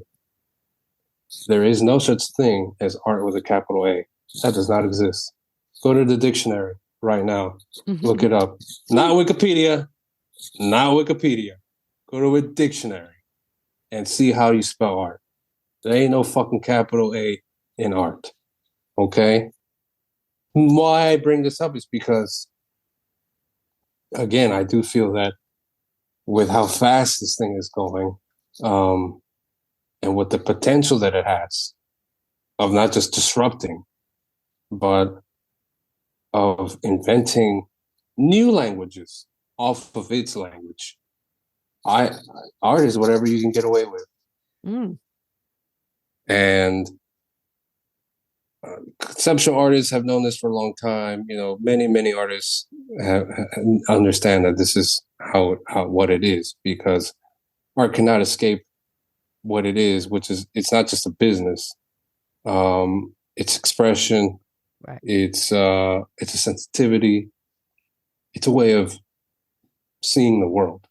there is no such thing as art with a capital A. That does not exist. Go to the dictionary right now. Look it up. Not Wikipedia. Not Wikipedia. Go to a dictionary and see how you spell art. There ain't no fucking capital A in art. Okay? Why I bring this up is because, again, I do feel that with how fast this thing is going, and with the potential that it has of not just disrupting, but of inventing new languages off of its language. Art is whatever you can get away with. And conceptual artists have known this for a long time. Many artists understand that this is how what it is, because art cannot escape what it is, which is, it's not just a business. It's expression. Right. It's a sensitivity. It's a way of seeing the world.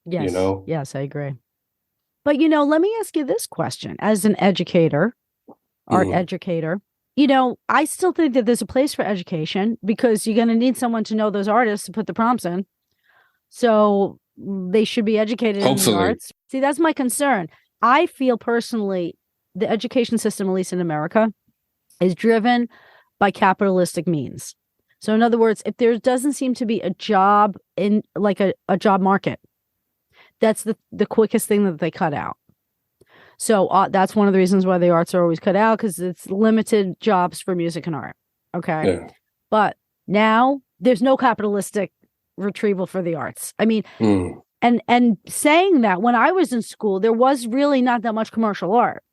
Yes. Yes, I agree. But, let me ask you this question. As an educator, art educator, I still think that there's a place for education, because you're going to need someone to know those artists to put the prompts in. So they should be educated in the arts. See, that's my concern. I feel personally the education system, at least in America, is driven by capitalistic means. So in other words, if there doesn't seem to be a job in like a job market, that's the quickest thing that they cut out. So that's one of the reasons why the arts are always cut out, because it's limited jobs for music and art. Okay. Yeah. But now there's no capitalistic retrieval for the arts. I mean, and saying that, when I was in school, there was really not that much commercial art.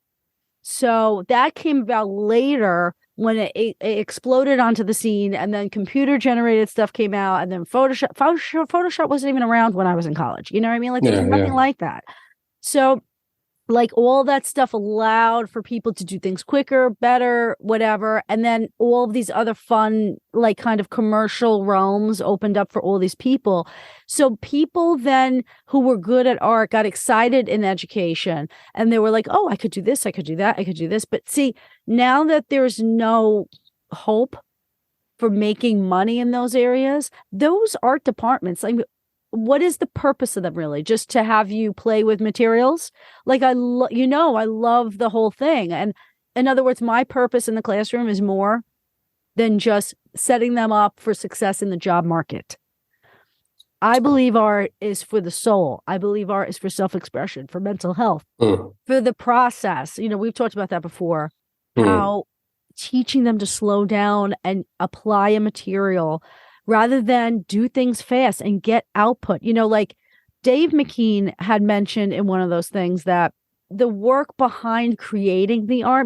So that came about later, when it exploded onto the scene, and then computer generated stuff came out, and then Photoshop wasn't even around when I was in college. You know what I mean? Like, there's nothing like that. So like, all that stuff allowed for people to do things quicker, better, whatever. And then all of these other fun, like, kind of commercial realms opened up for all these people. So people then who were good at art got excited in education, and they were like, oh, I could do this, I could do that, I could do this. But see, now that there's no hope for making money in those areas, those art departments, like, what is the purpose of them really? Just to have you play with materials? Like, I love the whole thing. And in other words, my purpose in the classroom is more than just setting them up for success in the job market. I believe art is for the soul. I believe art is for self-expression, for mental health, for the process. We've talked about that before, how teaching them to slow down and apply a material rather than do things fast and get output. Like Dave McKean had mentioned in one of those things that the work behind creating the art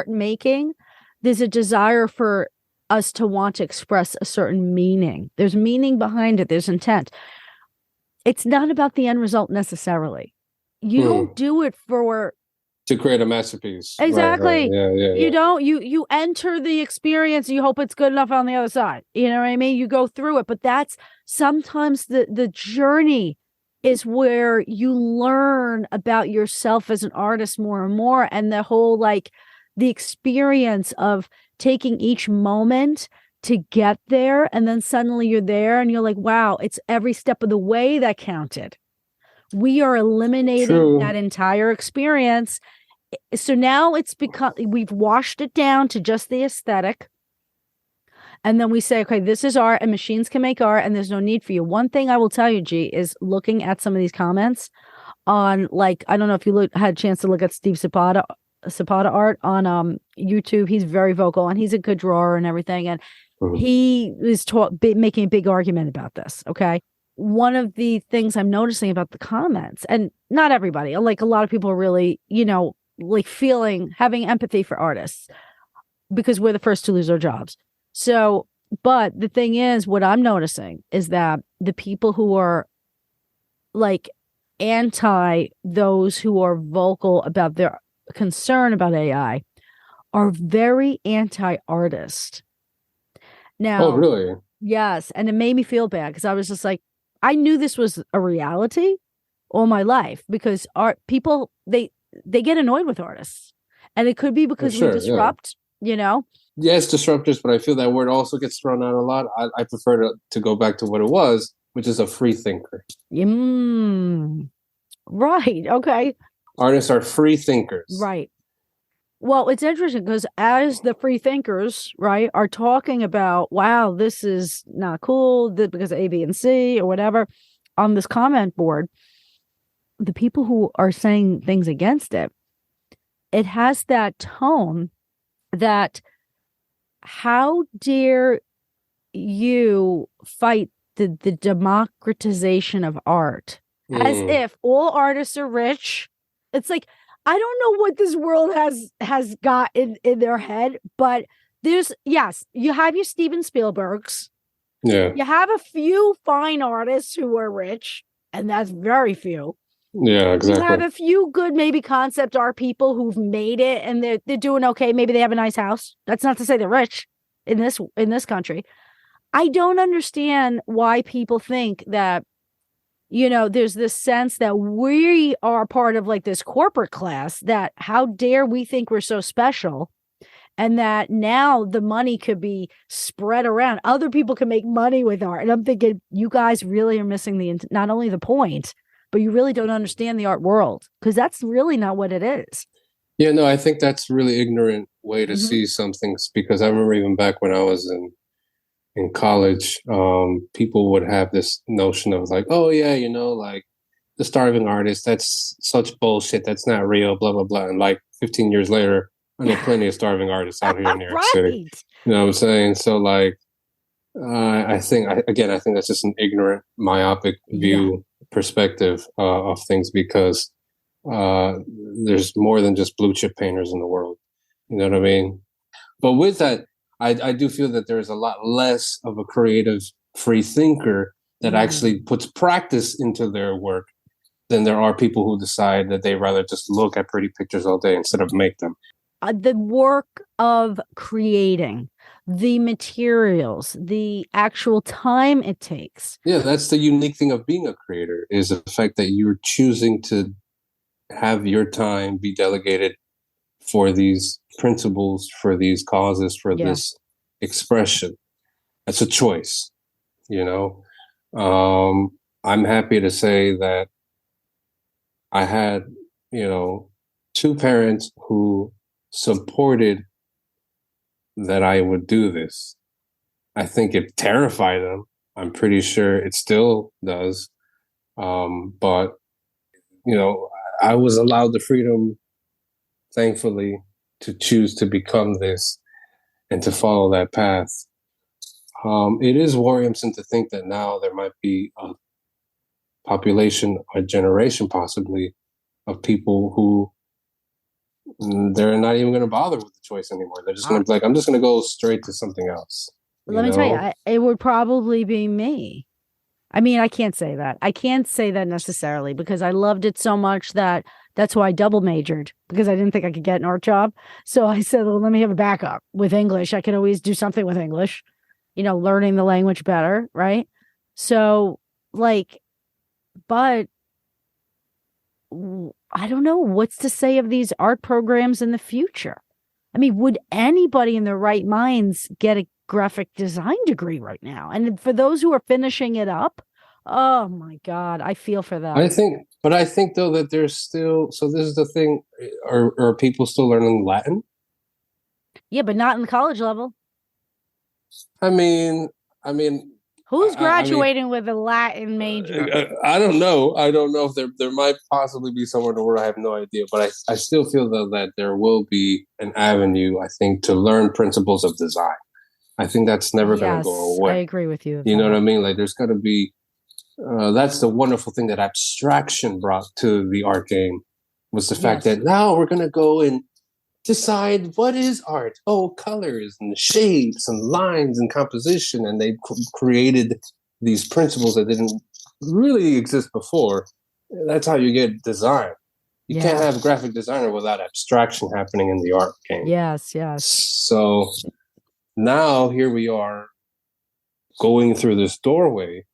making, there's a desire for us to want to express a certain meaning. There's meaning behind it. There's intent. It's not about the end result necessarily. You don't do it to create a masterpiece. Exactly. Right. Yeah. You don't, you enter the experience, you hope it's good enough on the other side. You know what I mean? You go through it, but that's sometimes the journey is where you learn about yourself as an artist more and more. And the whole, like, the experience of taking each moment to get there. And then suddenly you're there and you're like, wow, it's every step of the way that counted. We are eliminating that entire experience. So now it's become, we've washed it down to just the aesthetic. And then we say, okay, this is art and machines can make art and there's no need for you. One thing I will tell you, G, is looking at some of these comments on, like, I don't know if you had a chance to look at Steve Zapata art on YouTube. He's very vocal and he's a good drawer and everything. And he is making a big argument about this. Okay. One of the things I'm noticing about the comments, and not everybody, like a lot of people are really, like having empathy for artists because we're the first to lose our jobs. So, but the thing is, what I'm noticing is that the people who are like anti those who are vocal about their concern about AI are very anti-artist. Oh, Now, really? yes, and it made me feel bad because I was just like, I knew this was a reality all my life because art people they get annoyed with artists, and it could be For because we sure, yeah. disrupt, you know. Yes, disruptors, but I feel that word also gets thrown out a lot. I prefer to go back to what it was, which is a free thinker. Right. Okay. Artists are free thinkers. Right. Well, it's interesting because as the free thinkers, right, are talking about, wow, this is not cool because A, B, and C or whatever on this comment board, the people who are saying things against it, it has that tone that how dare you fight the democratization of art as if all artists are rich. It's like, I don't know what this world has got in their head, but there's, yes, you have your Steven Spielbergs. Yeah. You have a few fine artists who are rich, and that's very few. Yeah, exactly. You have a few good, maybe concept art people who've made it and they're doing okay. Maybe they have a nice house. That's not to say they're rich in this country. I don't understand why people think that, you know, there's this sense that we are part of like this corporate class, that how dare we think we're so special, and that now the money could be spread around. Other people can make money with art. And I'm thinking, you guys really are missing not only the point, but you really don't understand the art world, because that's really not what it is. Yeah, no, I think that's a really ignorant way to see some things, because I remember even back when I was in college, people would have this notion of like, oh yeah, you know, like the starving artist, that's such bullshit, that's not real, blah blah blah. And like 15 years later, I know plenty of starving artists out here in New York City. You know what I'm saying? So like, I think that's just an ignorant, myopic view perspective of things, because there's more than just blue chip painters in the world. You know what I mean? But with that, I do feel that there's a lot less of a creative free thinker that actually puts practice into their work than there are people who decide that they rather just look at pretty pictures all day instead of make them. The work of creating, the materials, the actual time it takes. Yeah, that's the unique thing of being a creator, is the fact that you're choosing to have your time be delegated for these principles, for these causes, for this expression. That's a choice, you know. I'm happy to say that I had, you know, two parents who supported that I would do this. I think it terrified them. I'm pretty sure it still does. But, you know, I was allowed the freedom, thankfully, to choose to become this and to follow that path. It is worrisome to think that now there might be a population, a generation possibly, of people who they're not even going to bother with the choice anymore. They're just going to be like, I'm just going to go straight to something else. Let me tell you, it would probably be me. I mean, I can't say that. I can't say that necessarily, because I loved it so much that's why I double majored, because I didn't think I could get an art job. So I said, well, let me have a backup with English. I can always do something with English, you know, learning the language better. Right. So like, but I don't know what's to say of these art programs in the future. I mean, would anybody in their right minds get a graphic design degree right now? And for those who are finishing it up, oh my God, I feel for them. I think though that there's still, so this is the thing, are people still learning Latin? Yeah, but not in the college level. I mean, who's graduating with a Latin major? I don't know. I don't know if there might possibly be somewhere in the world. I have no idea. But I still feel though that there will be an avenue, I think, to learn principles of design. I think that's never going to go away. I agree with you. You know what I mean? Like there's got to be, that's the wonderful thing that abstraction brought to the art game, was the fact that now we're going to go and decide what is art. Oh, colors and shapes and lines and composition. And they created these principles that didn't really exist before. That's how you get design. You can't have a graphic designer without abstraction happening in the art game. Yes. So now here we are going through this doorway,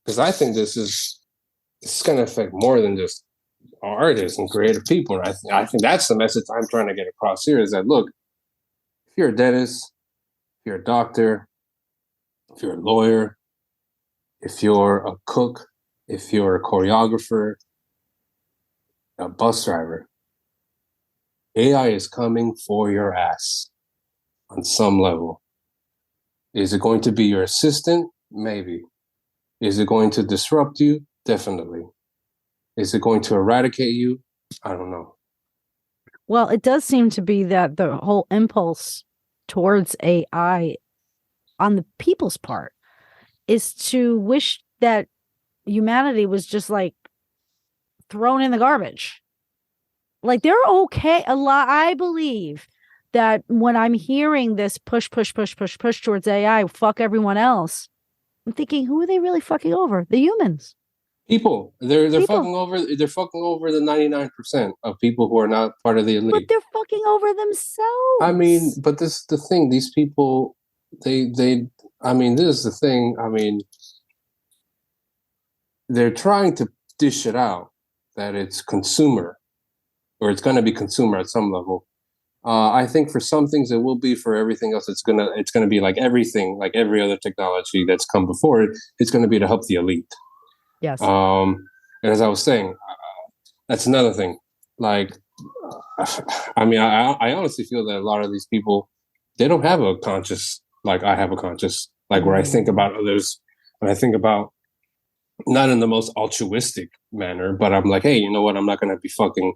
because I think this is going to affect more than just artists and creative people. And I think that's the message I'm trying to get across here, is that, look, if you're a dentist, if you're a doctor, if you're a lawyer, if you're a cook, if you're a choreographer, a bus driver, AI is coming for your ass on some level. Is it going to be your assistant? Maybe. Is it going to disrupt you? Definitely. Is it going to eradicate you? I don't know. Well, it does seem to be that the whole impulse towards AI on the people's part is to wish that humanity was just like thrown in the garbage. Like, they're okay. I believe that when I'm hearing this push towards AI, fuck everyone else, I'm thinking, who are they really fucking over? The humans. People. They're fucking over the 99% of people who are not part of the elite. But they're fucking over themselves. I mean, but this is the thing. These people, this is the thing. I mean, they're trying to dish it out that it's consumer, or it's going to be consumer at some level. I think for some things it will be. For everything else, it's gonna be like everything, like every other technology that's come before it. It's going to be to help the elite. Yes. And as I was saying, that's another thing. Like, I mean, I honestly feel that a lot of these people, they don't have a conscious, like I have a conscious, like where I think about others, and I think about, not in the most altruistic manner, but I'm like, hey, you know what? I'm not going to be fucking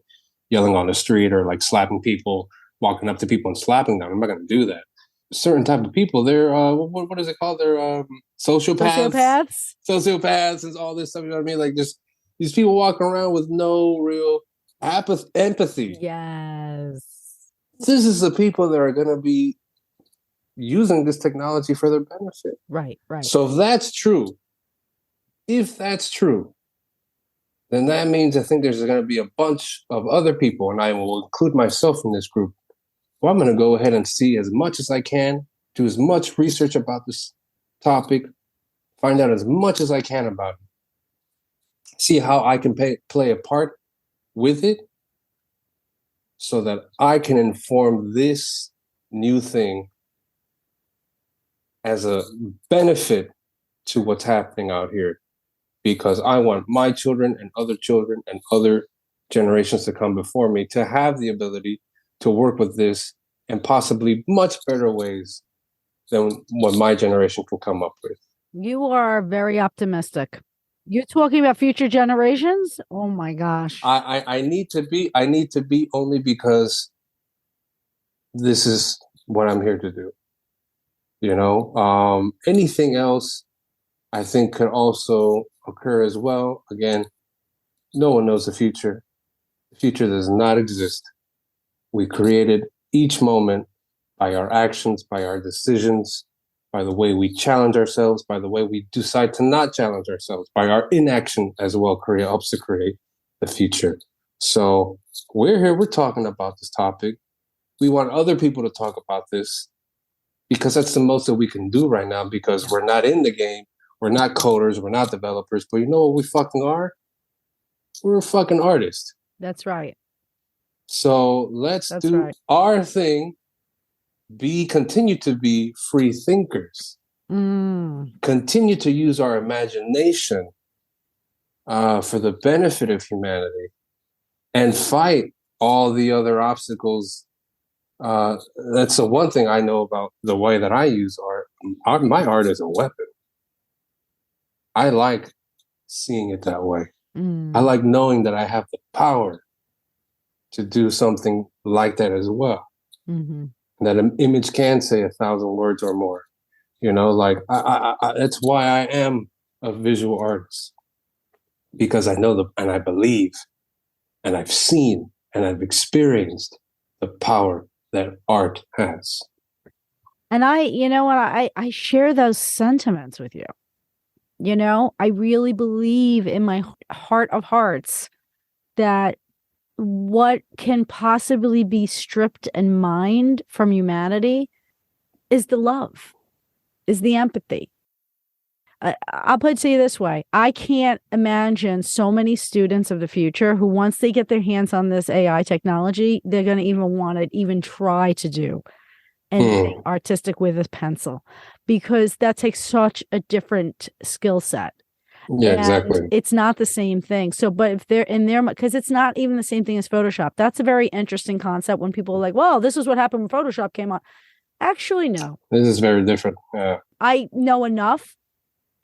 yelling on the street or like slapping people, walking up to people and slapping them. I'm not going to do that. Certain type of people, they're what is it called? They're sociopaths and all this stuff. You know what I mean? Like, just these people walking around with no real empathy. Yes. This is the people that are going to be using this technology for their benefit. Right. So if that's true, then that means I think there's going to be a bunch of other people, and I will include myself in this group. Well, I'm going to go ahead and see as much as I can, do as much research about this topic, find out as much as I can about it, see how I can play a part with it, so that I can inform this new thing as a benefit to what's happening out here. Because I want my children and other generations to come before me to have the ability to work with this in possibly much better ways than what my generation can come up with. You are very optimistic. You're talking about future generations? Oh my gosh. I need to be only because this is what I'm here to do. You know, anything else I think could also occur as well. Again, no one knows the future. The future does not exist. We created each moment by our actions, by our decisions, by the way we challenge ourselves, by the way we decide to not challenge ourselves, by our inaction as well helps to create the future. So we're here, we're talking about this topic. We want other people to talk about this because that's the most that we can do right now, because we're not in the game. We're not coders, we're not developers, but you know what we fucking are? We're a fucking artist. That's right. So let's do our thing, continue to be free thinkers, continue to use our imagination for the benefit of humanity, and fight all the other obstacles. That's the one thing I know about the way that I use art. My art is a weapon. I like seeing it that way. I like knowing that I have the power to do something like that as well. And that an image can say 1,000 words or more. You know, like that's why I am a visual artist, because I know and I believe, and I've seen and I've experienced the power that art has. And I share those sentiments with you. I really believe in my heart of hearts that what can possibly be stripped and mined from humanity is the love, is the empathy. I'll put it to you this way. I can't imagine so many students of the future who, once they get their hands on this AI technology, they're going to even want to even try to do anything artistic with a pencil, because that takes such a different skill set. Yeah, and exactly. It's not the same thing. So, but if they're in there, because it's not even the same thing as Photoshop. That's a very interesting concept when people are like, well, this is what happened when Photoshop came out. Actually, no. This is very different. I know enough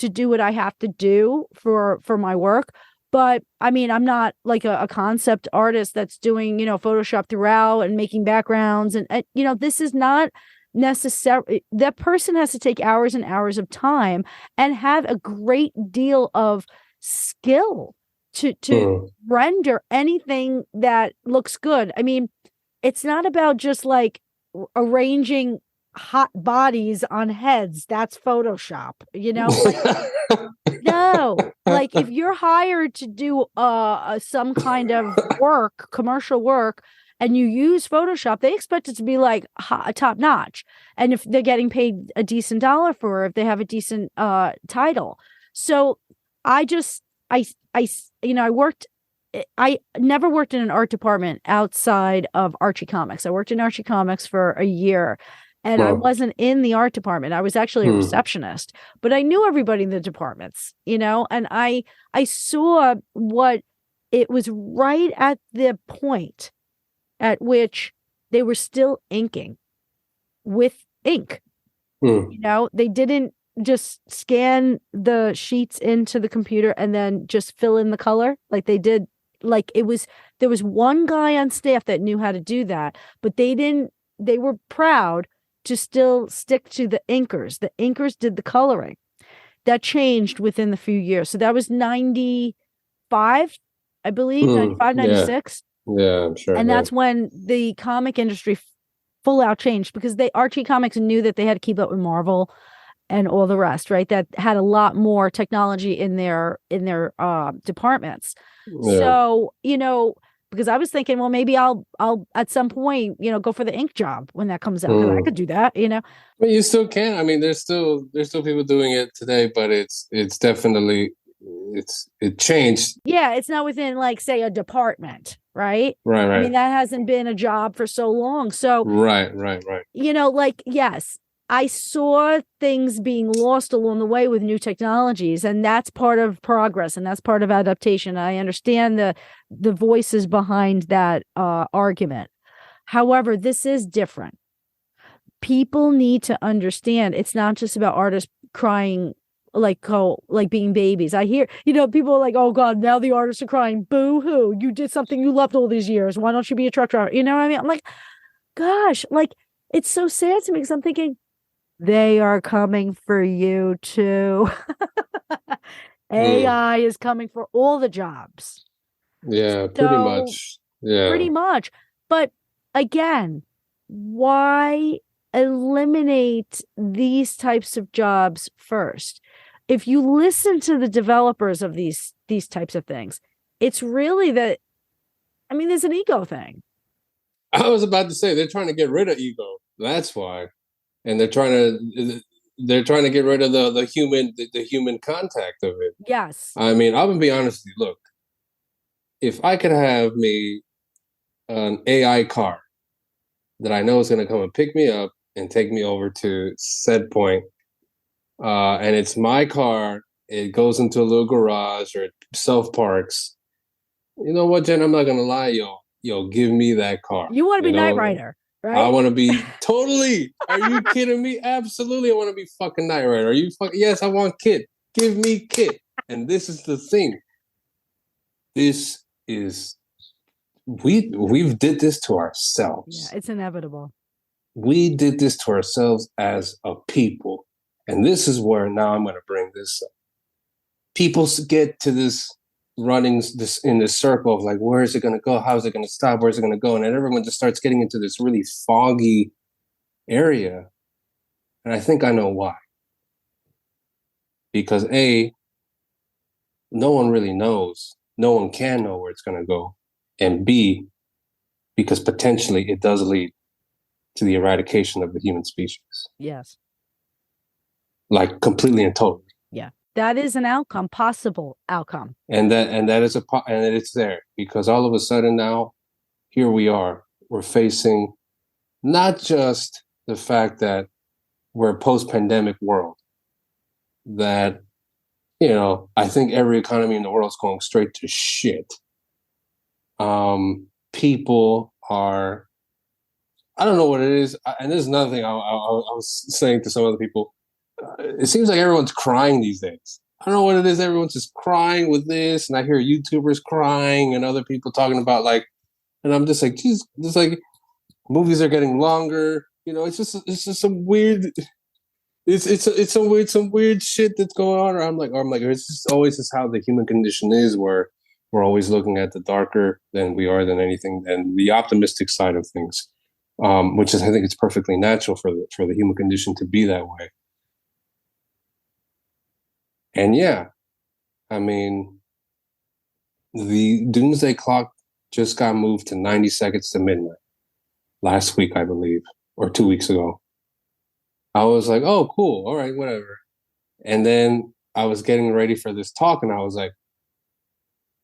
to do what I have to do for my work. But I mean, I'm not like a concept artist that's doing, Photoshop throughout and making backgrounds. And this is not necessary. That person has to take hours and hours of time and have a great deal of skill to render anything that looks good. I mean, it's not about just like arranging hot bodies on heads. That's Photoshop, no, like if you're hired to do some kind of work, commercial work, and you use Photoshop, they expect it to be like top notch. And if they're getting paid a decent dollar for it, if they have a decent title. So I never worked in an art department outside of Archie Comics. I worked in Archie Comics for a year. And I wasn't in the art department. I was actually a receptionist, but I knew everybody in the departments, and I saw what it was right at the point at which they were still inking with ink. They didn't just scan the sheets into the computer and then just fill in the color like they did. Like there was one guy on staff that knew how to do that, but they were proud to still stick to the inkers. The inkers did the coloring. That changed within the few years. So that was 95, I believe, 95, 96. Yeah, I'm sure. And that's when the comic industry full out changed, because Archie Comics knew that they had to keep up with Marvel and all the rest, right? That had a lot more technology in their departments. Yeah. So, because I was thinking, well, maybe I'll at some point, go for the ink job when that comes out. I could do that, But you still can. I mean, there's still people doing it today, but it's definitely it changed. Yeah, it's not within like, say, a department, right? Right. I mean, that hasn't been a job for so long. So right. Like, yes, I saw things being lost along the way with new technologies, and that's part of progress, and that's part of adaptation. I understand the voices behind that argument. However, this is different. People need to understand it's not just about artists crying like being babies. I hear, people are like, oh God, now the artists are crying. Boo hoo. You did something you loved all these years. Why don't you be a truck driver? You know what I mean? I'm like, gosh, like, it's so sad to me, because I'm thinking, they are coming for you too. AI is coming for all the jobs. Yeah, pretty much. Yeah. Pretty much. But again, why eliminate these types of jobs first? If you listen to the developers of these types of things, it's really that, I mean, there's an ego thing. I was about to say, they're trying to get rid of ego. That's why. And they're trying to get rid of the human contact of it. Yes. I mean, I'm gonna be honest with you. Look, if I could have me an AI car that I know is gonna come and pick me up and take me over to said point, and it's my car, it goes into a little garage or it self-parks. You know what, Jen? I'm not gonna lie, yo, give me that car. You want to be Knight Rider. Right? I want to be totally. Are you kidding me? Absolutely, I want to be fucking Knight Rider. Are you fucking? Yes, I want Kit. Give me Kit. And this is the thing. This is we've did this to ourselves. Yeah, it's inevitable. We did this to ourselves as a people, and this is where now I'm going to bring this up. People get to this running this in this circle of like, where is it going to go? How is it going to stop? Where is it going to go? And then everyone just starts getting into this really foggy area. And I think I know why. Because A, no one really knows. No one can know where it's going to go. And B, because potentially it does lead to the eradication of the human species. Yes. Like completely and totally. Yeah. That is an outcome, possible outcome. And that is and it's there because all of a sudden now, here we are. We're facing not just the fact that we're a post-pandemic world, that, you know, I think every economy in the world is going straight to shit. People are, I don't know what it is. And there's another thing I was saying to some other people. It seems like everyone's crying these days. I don't know what it is. Everyone's just crying with this. And I hear YouTubers crying and other people talking about like, and I'm just like, geez, just like movies are getting longer. You know, it's just some weird, it's some weird shit that's going on. Or I'm like, it's just always just how the human condition is, where we're always looking at the darker than we are than anything, and the optimistic side of things, which is, I think it's perfectly natural for the human condition to be that way. And yeah, I mean, the doomsday clock just got moved to 90 seconds to midnight last week, I believe, or 2 weeks ago. I was like, oh, cool. All right, whatever. And then I was getting ready for this talk and I was like,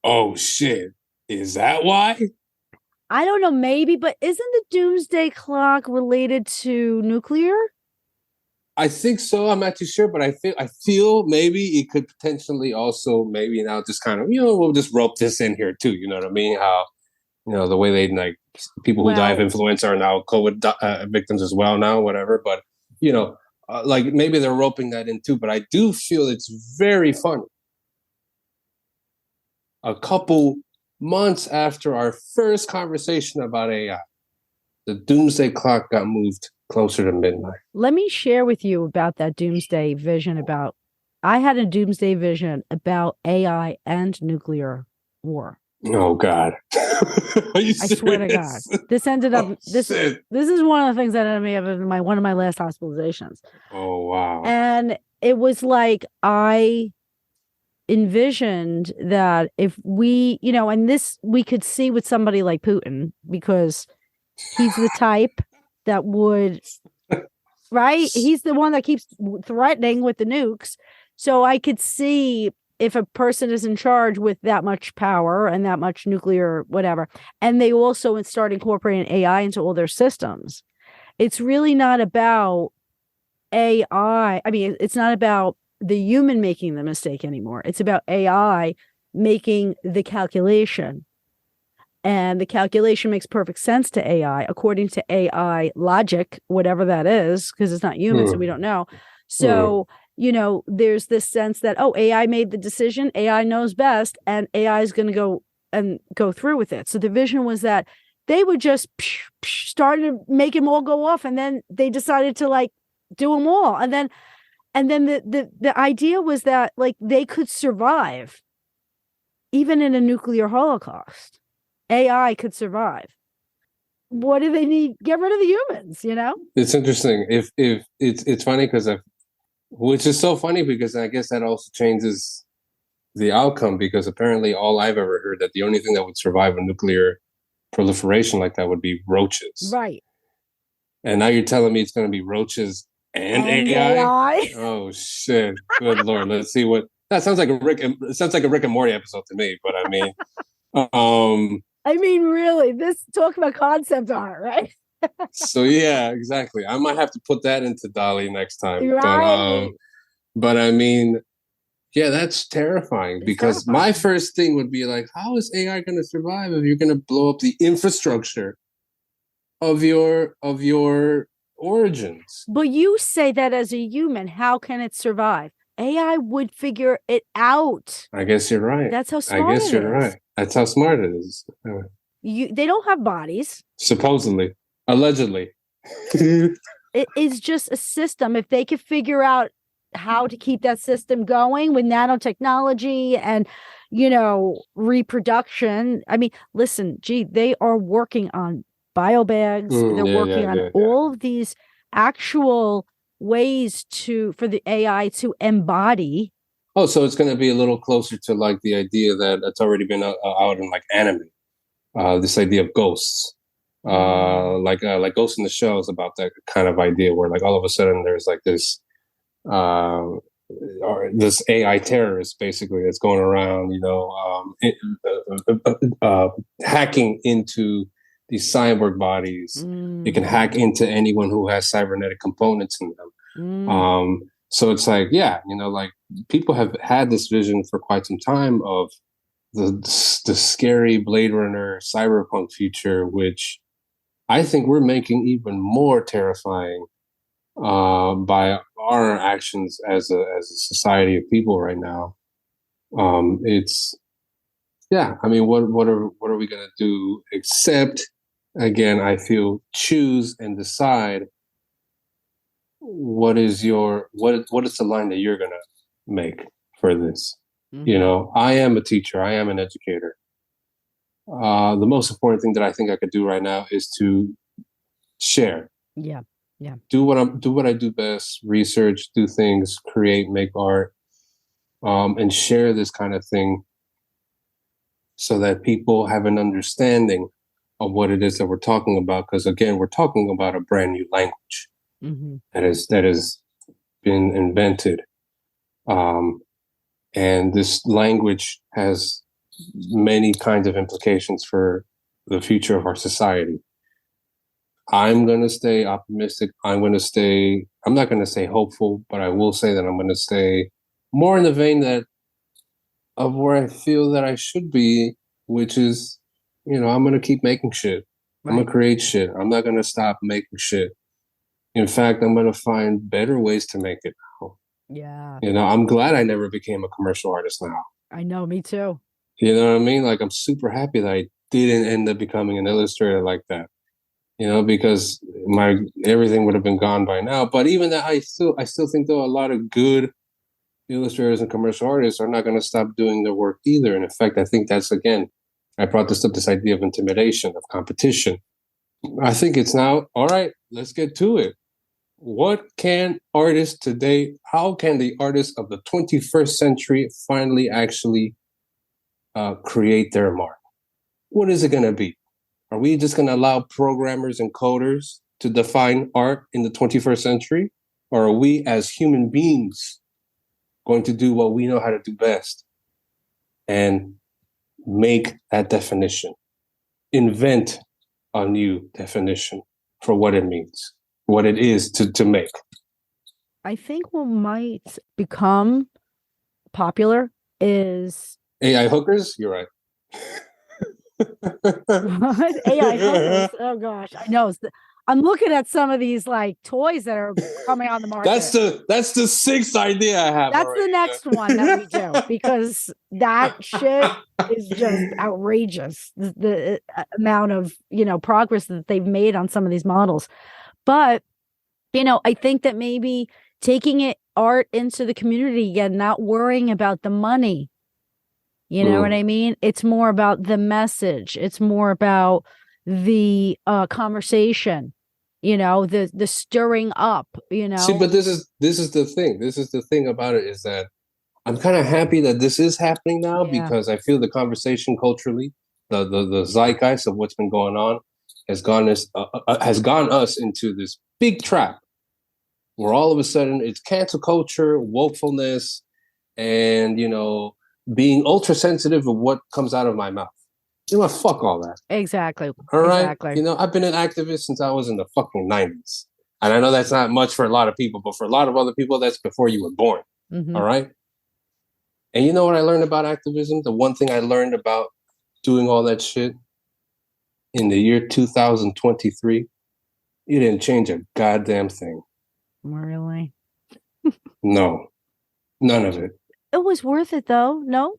oh, shit. Is that why? I don't know, maybe, but isn't the doomsday clock related to nuclear? I think so. I'm not too sure, but I feel maybe it could potentially also maybe now just kind of, you know, we'll just rope this in here too. You know what I mean? How, you know, the way they like people who die of influenza are now COVID victims as well now, whatever. But, you know, like maybe they're roping that in too. But I do feel it's very funny. A couple months after our first conversation about AI, the doomsday clock got moved closer to midnight. Let me share with you about that doomsday vision I had a doomsday vision about AI and nuclear war. Oh God. I swear to God. This ended up this is one of the things that ended me up in one of my last hospitalizations. Oh wow. And it was like I envisioned that if we, you know, and this we could see with somebody like Putin, because he's the type that would, right? He's the one that keeps threatening with the nukes. So I could see if a person is in charge with that much power and that much nuclear, whatever, and they also start incorporating AI into all their systems. It's really not about AI. I mean, it's not about the human making the mistake anymore. It's about AI making the calculation. And the calculation makes perfect sense to AI, according to AI logic, whatever that is, because it's not human, so we don't know. So, you know, there's this sense that, oh, AI made the decision, AI knows best, and AI is going to go through with it. So the vision was that they would just start to make them all go off, and then they decided to like do them all. And then the idea was that like they could survive even in a nuclear holocaust. AI could survive. What do they need? Get rid of the humans, you know? It's interesting. If it's funny because which is so funny because I guess that also changes the outcome, because apparently all I've ever heard that the only thing that would survive a nuclear proliferation like that would be roaches. Right. And now you're telling me it's going to be roaches and AI? Oh shit! Good Lord. Let's see what that sounds like. It sounds like a Rick and Morty episode to me. But I mean, really, this talk about concept art, right? So yeah, exactly. I might have to put that into DALL-E next time. Right. But I mean, yeah, that's terrifying, because my first thing would be like, how is AI going to survive if you're going to blow up the infrastructure of your origins? But you say that as a human, how can it survive? AI would figure it out. I guess you're right. That's how smart it is. I guess you're right. That's how smart it is. They don't have bodies. Supposedly. Allegedly. It is just a system. If they could figure out how to keep that system going with nanotechnology and, reproduction. I mean, listen, gee, they are working on biobags. They're working on all of these actual ways for the AI to embody. Oh, so it's going to be a little closer to like the idea that it's already been out in like anime. This idea of ghosts, like Ghost in the Shell is about that kind of idea where like all of a sudden there's like this this AI terrorist basically that's going around, hacking into these cyborg bodies. It can hack into anyone who has cybernetic components in them. So it's like, like people have had this vision for quite some time of the scary Blade Runner cyberpunk future, which I think we're making even more terrifying by our actions as a society of people right now. It's I mean, what are we gonna do except, again, I feel, choose and decide what is the line that you're gonna make for this. I am a teacher, I am an educator. The most important thing that I think I could do right now is to share. Yeah. Do what I do best, research, do things, create, make art, and share this kind of thing so that people have an understanding of what it is that we're talking about. Because again, we're talking about a brand new language that has been invented. And this language has many kinds of implications for the future of our society. I'm going to stay optimistic. I'm not going to say hopeful, but I will say that I'm going to stay more in the vein of where I feel that I should be, which is, I'm going to keep making shit. Right. I'm going to create shit. I'm not going to stop making shit. In fact, I'm going to find better ways to make it now. Yeah. I'm glad I never became a commercial artist now. I know, me too. You know what I mean? Like, I'm super happy that I didn't end up becoming an illustrator like that. Because everything would have been gone by now. But even that, I still think, though, a lot of good illustrators and commercial artists are not going to stop doing their work either. And in fact, I think that's, again, I brought this up, this idea of intimidation, of competition. I think it's now, all right, let's get to it. What can artists today, how can the artists of the 21st century finally actually create their mark? What is it going to be? Are we just going to allow programmers and coders to define art in the 21st century? Or are we as human beings going to do what we know how to do best and make that definition, invent a new definition for what it means, what it is to make? I think what might become popular is AI hookers? You're right. What? AI hookers? Oh gosh, I know. I'm looking at some of these like toys that are coming on the market. That's the sixth idea I have. That's the next one that we do, because that shit is just outrageous. The amount of progress that they've made on some of these models. But I think that maybe taking art into the community again, not worrying about the money. You know what I mean? It's more about the message. It's more about the conversation, the stirring up, See, but this is the thing. This is the thing about it, is that I'm kind of happy that this is happening now, because I feel the conversation culturally, the zeitgeist of what's been going on has gone us into this big trap where all of a sudden it's cancel culture, wokefulness, and, being ultra sensitive of what comes out of my mouth. Fuck all that. Exactly. All right. Exactly. I've been an activist since I was in the fucking 90s. And I know that's not much for a lot of people, but for a lot of other people, that's before you were born. All right. And you know what I learned about activism? The one thing I learned about doing all that shit in the year 2023, you didn't change a goddamn thing. Really? No, none of it. It was worth it, though. No?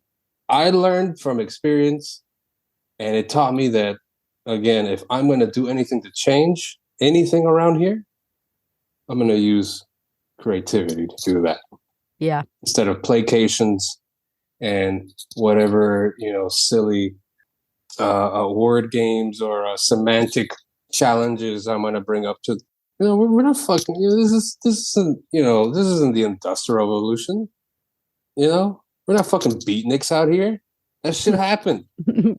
I learned from experience, and it taught me that, again, if I'm going to do anything to change anything around here, I'm going to use creativity to do that. Yeah. Instead of placations and whatever, silly word games or semantic challenges I'm going to bring up to, we're not fucking, this isn't the Industrial Revolution. We're not fucking beatniks out here. That shit happened.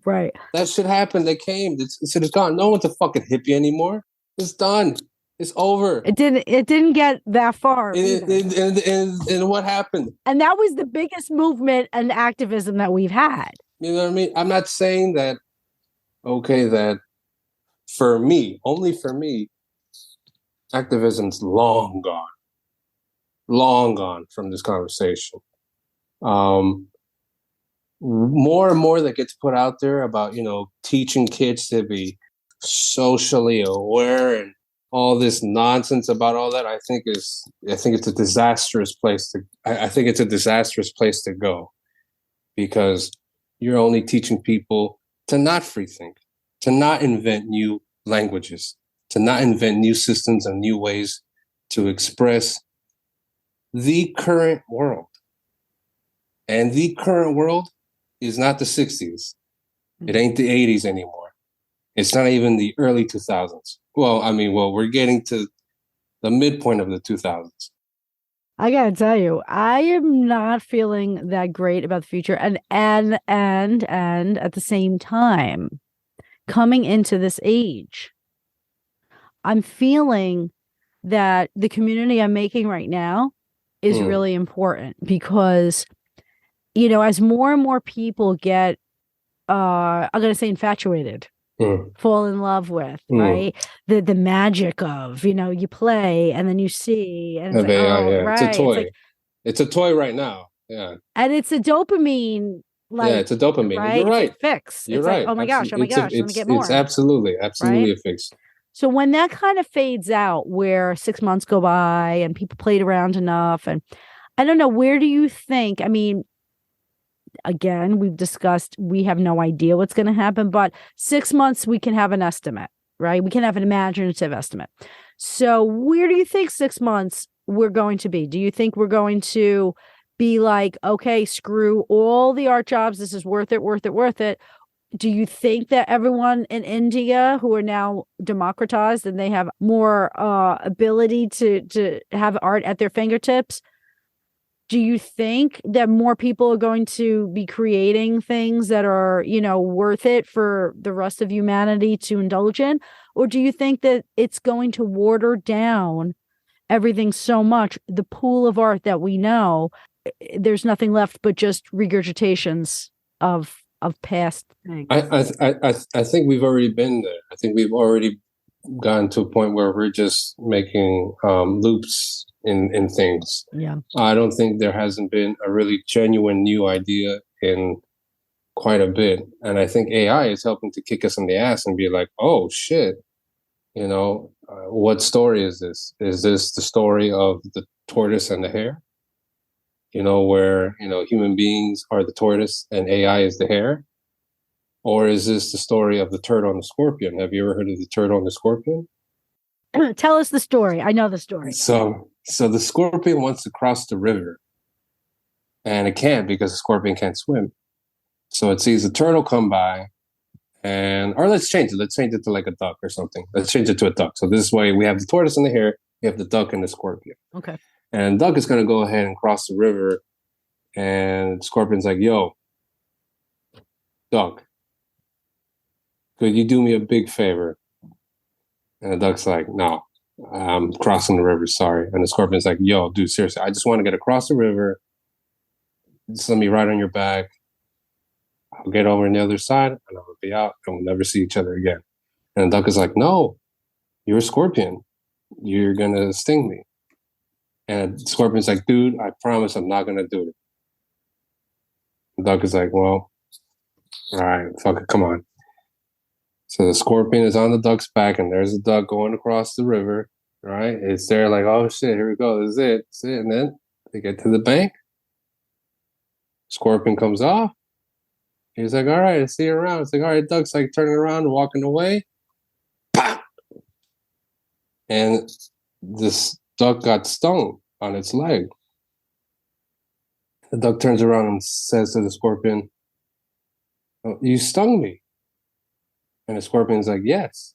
Right. That shit happened. They came. It's gone. No one's a fucking hippie anymore. It's done. It's over. It didn't get that far. And what happened? And that was the biggest movement and activism that we've had. You know what I mean? I'm not saying that, that for me, only for me, activism's long gone from this conversation. More and more that gets put out there about, teaching kids to be socially aware and all this nonsense about all that, I think it's a disastrous place to go, because you're only teaching people to not free think, to not invent new languages, to not invent new systems and new ways to express the current world. And the current world is not the 60s. It ain't the 80s anymore. It's not even the early 2000s. We're getting to the midpoint of the 2000s. I gotta tell you, I am not feeling that great about the future. And at the same time, coming into this age, I'm feeling that the community I'm making right now is really important, because, as more and more people get, I'm going to say infatuated, fall in love with, right? The magic of, you play and then you see, and it's right. It's a toy. It's a toy right now. Yeah. And it's a dopamine, it's a dopamine. Right? You're right. It's a fix. You're it's right. Oh my gosh, let me get more. It's absolutely right? A fix. So when that kind of fades out, where 6 months go by and people played around enough, and I don't know, where do you think, again, we've discussed, we have no idea what's going to happen, but 6 months, we can have an estimate, right? We can have an imaginative estimate. So where do you think 6 months we're going to be? Do you think we're going to be like, okay, screw all the art jobs, this is worth it? Do you think that everyone in India, who are now democratized and they have more ability to have art at their fingertips, do you think that more people are going to be creating things that are, worth it for the rest of humanity to indulge in? Or do you think that it's going to water down everything so much, the pool of art that we know, there's nothing left but just regurgitations of past things? I think we've already been there. I think we've already gotten to a point where we're just making loops in things. Yeah. I don't think there hasn't been a really genuine new idea in quite a bit. And I think AI is helping to kick us in the ass and be like, oh shit, what story is this? Is this the story of the tortoise and the hare? Where, human beings are the tortoise and AI is the hare? Or is this the story of the turtle and the scorpion? Have you ever heard of the turtle and the scorpion? Tell us the story. I know the story. So the scorpion wants to cross the river, and it can't because the scorpion can't swim. So it sees the turtle come by, or let's change it. Let's change it to like a duck or something. Let's change it to a duck. So this way we have the tortoise and the hare, we have the duck and the scorpion. Okay. And duck is going to go ahead and cross the river, and the scorpion's like, yo, duck, could you do me a big favor? And the duck's like, no, I'm crossing the river, sorry. And the scorpion's like, yo, dude, seriously, I just want to get across the river. Just let me ride on your back. I'll get over on the other side, and I'll be out, and we'll never see each other again. And the duck is like, no, you're a scorpion. You're going to sting me. And the scorpion's like, dude, I promise I'm not going to do it. The duck is like, well, all right, fuck it, come on. So the scorpion is on the duck's back, and there's a duck going across the river, right? It's there like, oh, shit, here we go. This is it. That's it. And then they get to the bank. Scorpion comes off. He's like, all right, I see you around. It's like, all right, duck's like turning around and walking away. Pop! And this duck got stung on its leg. The duck turns around and says to the scorpion, "Oh, you stung me." And the scorpion's like, "Yes."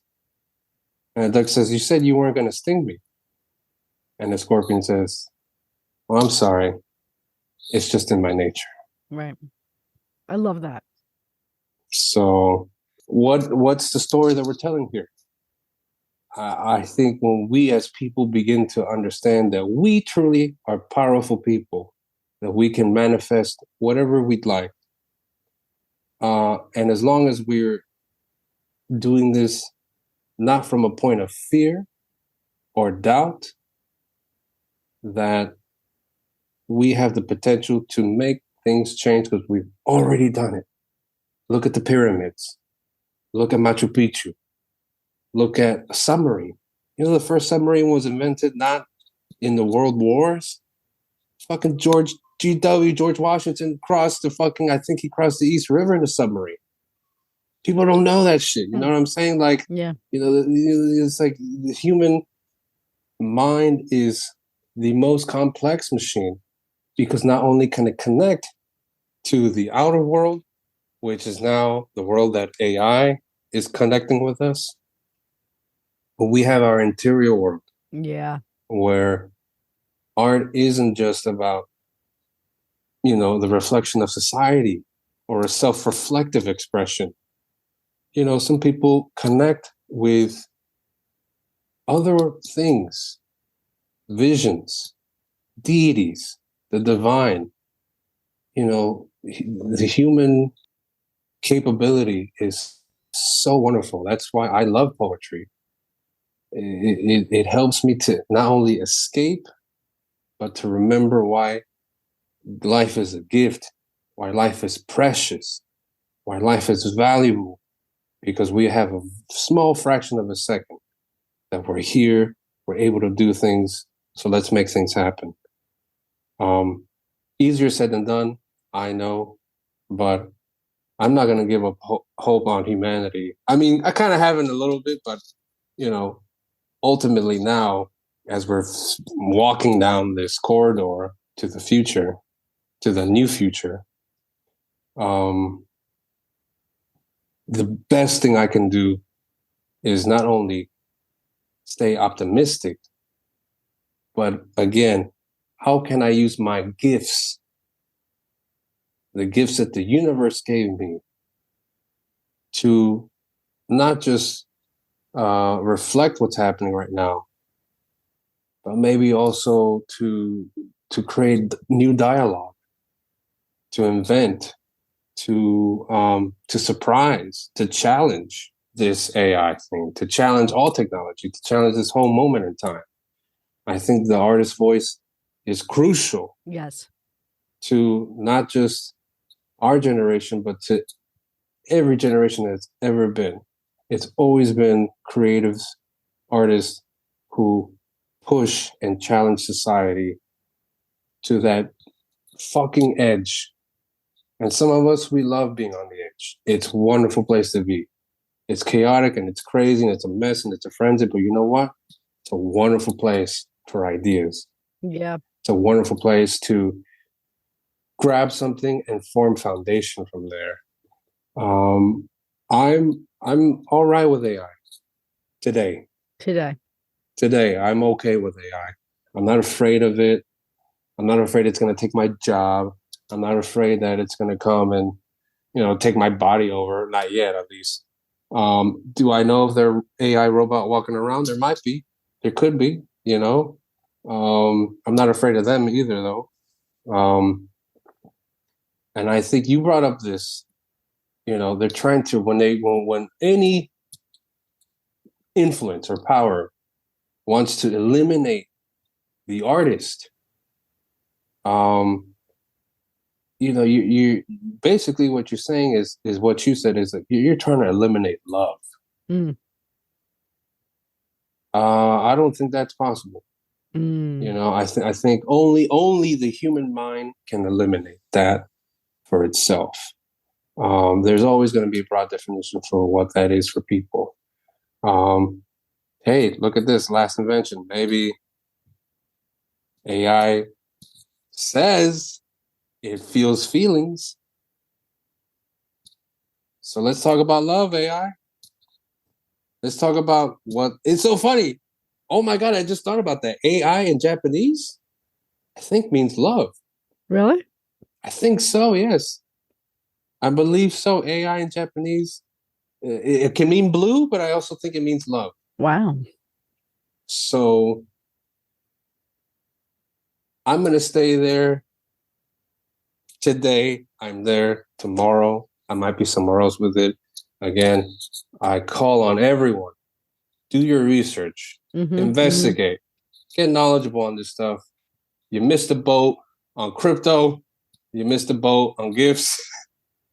And the duck says, "You said you weren't going to sting me." And the scorpion says, "Well, I'm sorry. It's just in my nature." Right. I love that. So what's the story that we're telling here? I think when we as people begin to understand that we truly are powerful people, that we can manifest whatever we'd like. And as long as we're doing this not from a point of fear or doubt, that we have the potential to make things change because we've already done it. Look at the pyramids. Look at Machu Picchu. Look at a submarine. You know, the first submarine was invented not in the world wars. Fucking George Washington crossed I think he crossed the East River in a submarine. People don't know that shit. You know what I'm saying? Like, yeah. You know, it's like the human mind is the most complex machine because not only can it connect to the outer world, which is now the world that AI is connecting with us, but we have our interior world. Yeah. Where art isn't just about, you know, the reflection of society or a self-reflective expression. You know, some people connect with other things, visions, deities, the divine. You know, the human capability is so wonderful. That's why I love poetry. It helps me to not only escape, but to remember why life is a gift, why life is precious, why life is valuable, because we have a small fraction of a second that we're here, we're able to do things, so let's make things happen. Easier said than done, I know, but I'm not going to give up hope on humanity. I mean, I kind of haven't a little bit, but, you know, ultimately now, as we're walking down this corridor to the future, to the new future, the best thing I can do is not only stay optimistic, but again, how can I use my gifts, the gifts that the universe gave me, to not just reflect what's happening right now, but maybe also to create new dialogue, to invent, to surprise, to challenge this AI thing, to challenge all technology, to challenge this whole moment in time. I think the artist's voice is crucial. Yes. To not just our generation, but to every generation that's ever been. It's always been creatives, artists who push and challenge society to that fucking edge. And some of us, we love being on the edge. It's a wonderful place to be. It's chaotic and it's crazy and it's a mess and it's a frenzy, but you know what? It's a wonderful place for ideas. Yeah. It's a wonderful place to grab something and form foundation from there. I'm all right with AI today. Today, I'm okay with AI. I'm not afraid of it. I'm not afraid it's going to take my job. I'm not afraid that it's going to come and, you know, take my body over. Not yet, at least. Do I know if there's AI robot walking around? There might be. There could be. You know. I'm not afraid of them either, though. And I think you brought up this. You know, they're trying to when any influence or power wants to eliminate the artist. You know, you basically what you're saying is what you said is that you're trying to eliminate love. I don't think that's possible. You know, I think only the human mind can eliminate that for itself. There's always going to be a broad definition for what that is for people. Hey, look at this last invention. Maybe AI says it feels feelings. So let's talk about love, AI. Let's talk about what it's so funny. Oh my God, I just thought about that. AI in Japanese, I think means love. Really? I think so, yes. I believe so. AI in Japanese, it can mean blue, but I also think it means love. Wow. So I'm going to stay there today. I'm there tomorrow. I might be somewhere else with it. Again, I call on everyone. Do your research, investigate, get knowledgeable on this stuff. You missed the boat on crypto. You missed the boat on gifts.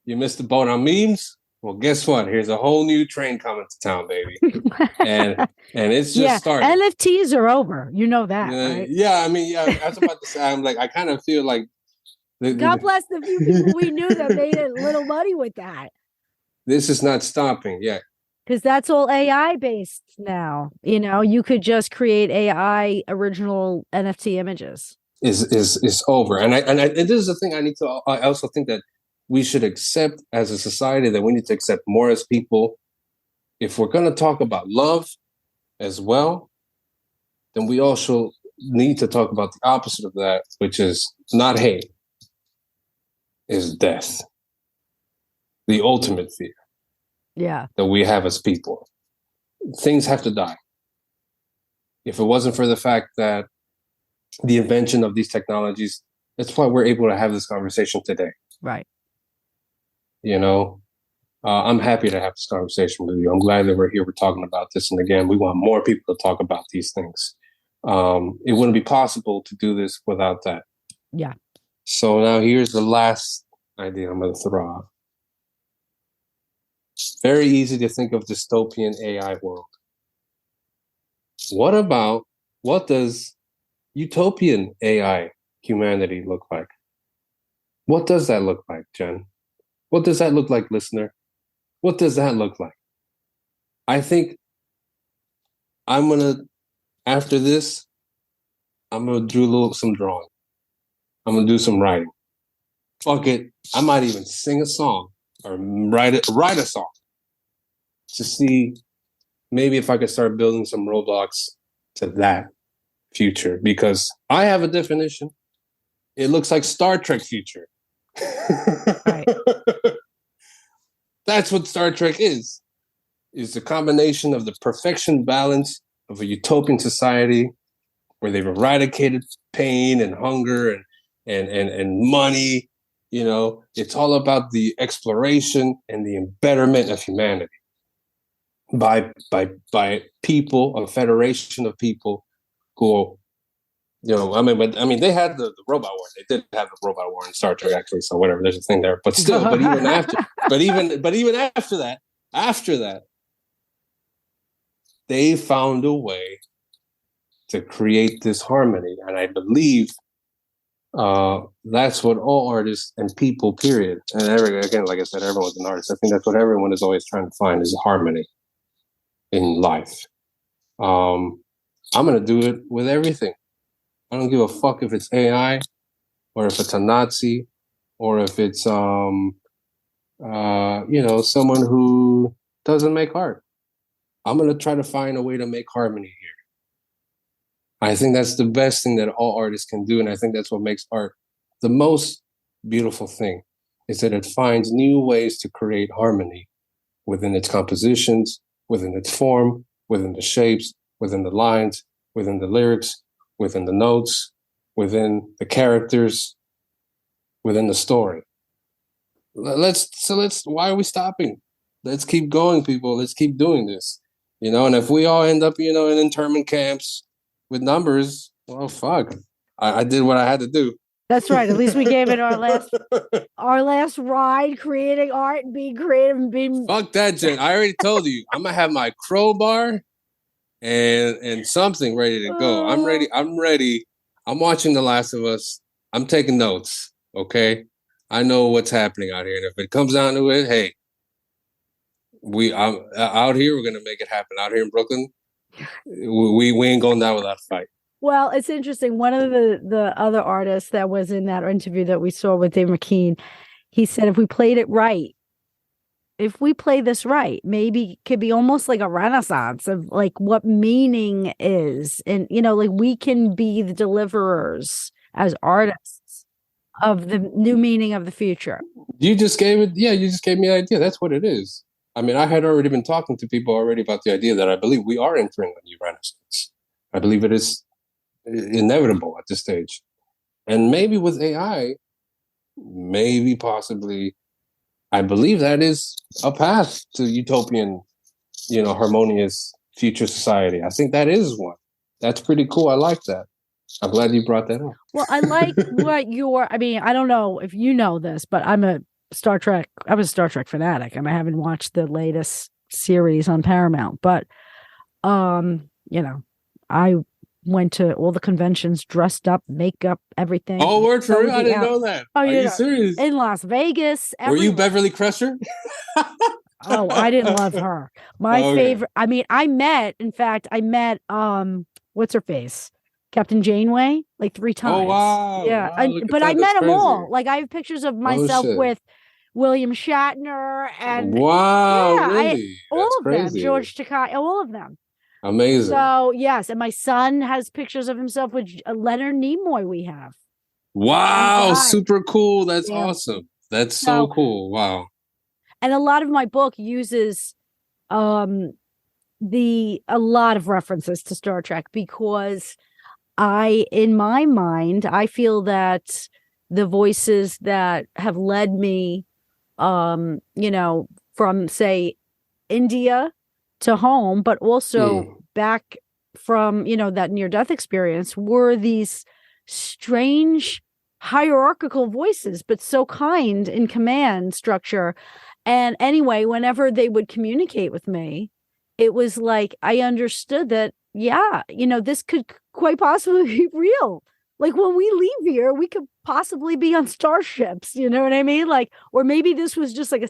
You missed the boat on memes. Well, guess what? Here's a whole new train coming to town, baby. and it's just starting. NFTs are over. You know that, right? Yeah, I mean, yeah, I was about to say, I kind of feel like God bless the few people we knew that made a little money with that. This is not stopping yet. Because that's all AI based now. You know, you could just create AI original NFT images. Is over, and this is the thing I need to. I also think that we should accept as a society that we need to accept more as people. If we're going to talk about love as well, then we also need to talk about the opposite of that, which is not hate, is death. The ultimate fear. Yeah. That we have as people. Things have to die. If it wasn't for the fact that the invention of these technologies, that's why we're able to have this conversation today. Right. You know, I'm happy to have this conversation with you. I'm glad that we're here. We're talking about this. And again, we want more people to talk about these things. It wouldn't be possible to do this without that. Yeah. So now here's the last idea I'm going to throw out. It's very easy to think of dystopian AI world. What does utopian AI humanity look like? What does that look like, Jen? What does that look like, listener? What does that look like? I think after this, I'm going to do some drawing. I'm going to do some writing. Fuck it. I might even sing a song or write a song to see maybe if I could start building some roadblocks to that future, because I have a definition. It looks like Star Trek future. Right. That's what Star Trek is the combination of the perfection balance of a utopian society where they've eradicated pain and hunger and money. You know, it's all about the exploration and the betterment of humanity by people, a federation of people who, you know, I mean, they had the robot war. They did have the robot war in Star Trek, actually. So whatever, there's a thing there. But still, even after that, they found a way to create this harmony, and I believe that's what all artists and people, period. And again, like I said, everyone's an artist. I think that's what everyone is always trying to find is harmony in life. I'm gonna do it with everything. I don't give a fuck if it's AI or if it's a Nazi or if it's you know, someone who doesn't make art. I'm gonna try to find a way to make harmony here. I think that's the best thing that all artists can do, and I think that's what makes art the most beautiful thing, is that it finds new ways to create harmony within its compositions, within its form, within the shapes, within the lines, within the lyrics, within the notes, within the characters, within the story. Why are we stopping? Let's keep going, people. Let's keep doing this. You know, and if we all end up, you know, in internment camps with numbers, well, fuck. I did what I had to do. That's right. At least we gave it our last ride creating art and being creative and being. Fuck that, Jen. I already told you. I'm gonna have my crowbar and something ready to go. I'm ready. I'm watching The Last of Us. I'm taking notes. Okay, I know what's happening out here, and if it comes down to it, hey, I'm out here. We're gonna make it happen out here in Brooklyn. We ain't going down without a fight. Well, it's interesting. One of the other artists that was in that interview that we saw with Dave McKean, he said if we played it right, if we play this right, maybe it could be almost like a renaissance of like what meaning is. And, like we can be the deliverers as artists of the new meaning of the future. You just gave it, yeah, you just gave me an idea. That's what it is. I mean, I had already been talking to people already about the idea that I believe we are entering a new renaissance. I believe it is inevitable at this stage. And maybe with AI, maybe possibly, I believe that is a path to utopian, harmonious future society. I think that is one. That's pretty cool. I like that. I'm glad you brought that up. Well, I like I mean, I don't know if you know this, but I'm a Star Trek fanatic. I mean, I haven't watched the latest series on Paramount, but I went to all the conventions, dressed up, makeup, everything. Oh, word for real? I didn't know that. Are you serious? In Las Vegas. Were you Beverly Crusher? Oh, I didn't love her. My favorite. I mean, I met what's her face? Captain Janeway, like 3 times. Oh, wow. Yeah. Wow, but I met them all. Like I have pictures of myself with William Shatner and wow, yeah, really? All of them. George Takei, all of them. Amazing. So yes, and my son has pictures of himself with Leonard Nimoy. We have. Wow, super cool. That's awesome. That's so cool. Wow. And a lot of my book uses a lot of references to Star Trek because in my mind, I feel that the voices that have led me, from say India to home, but also back from, that near-death experience were these strange hierarchical voices, but so kind in command structure. And anyway, whenever they would communicate with me, it was like I understood that, this could quite possibly be real. Like when we leave here, we could possibly be on starships, you know what I mean? Like, or maybe this was just like a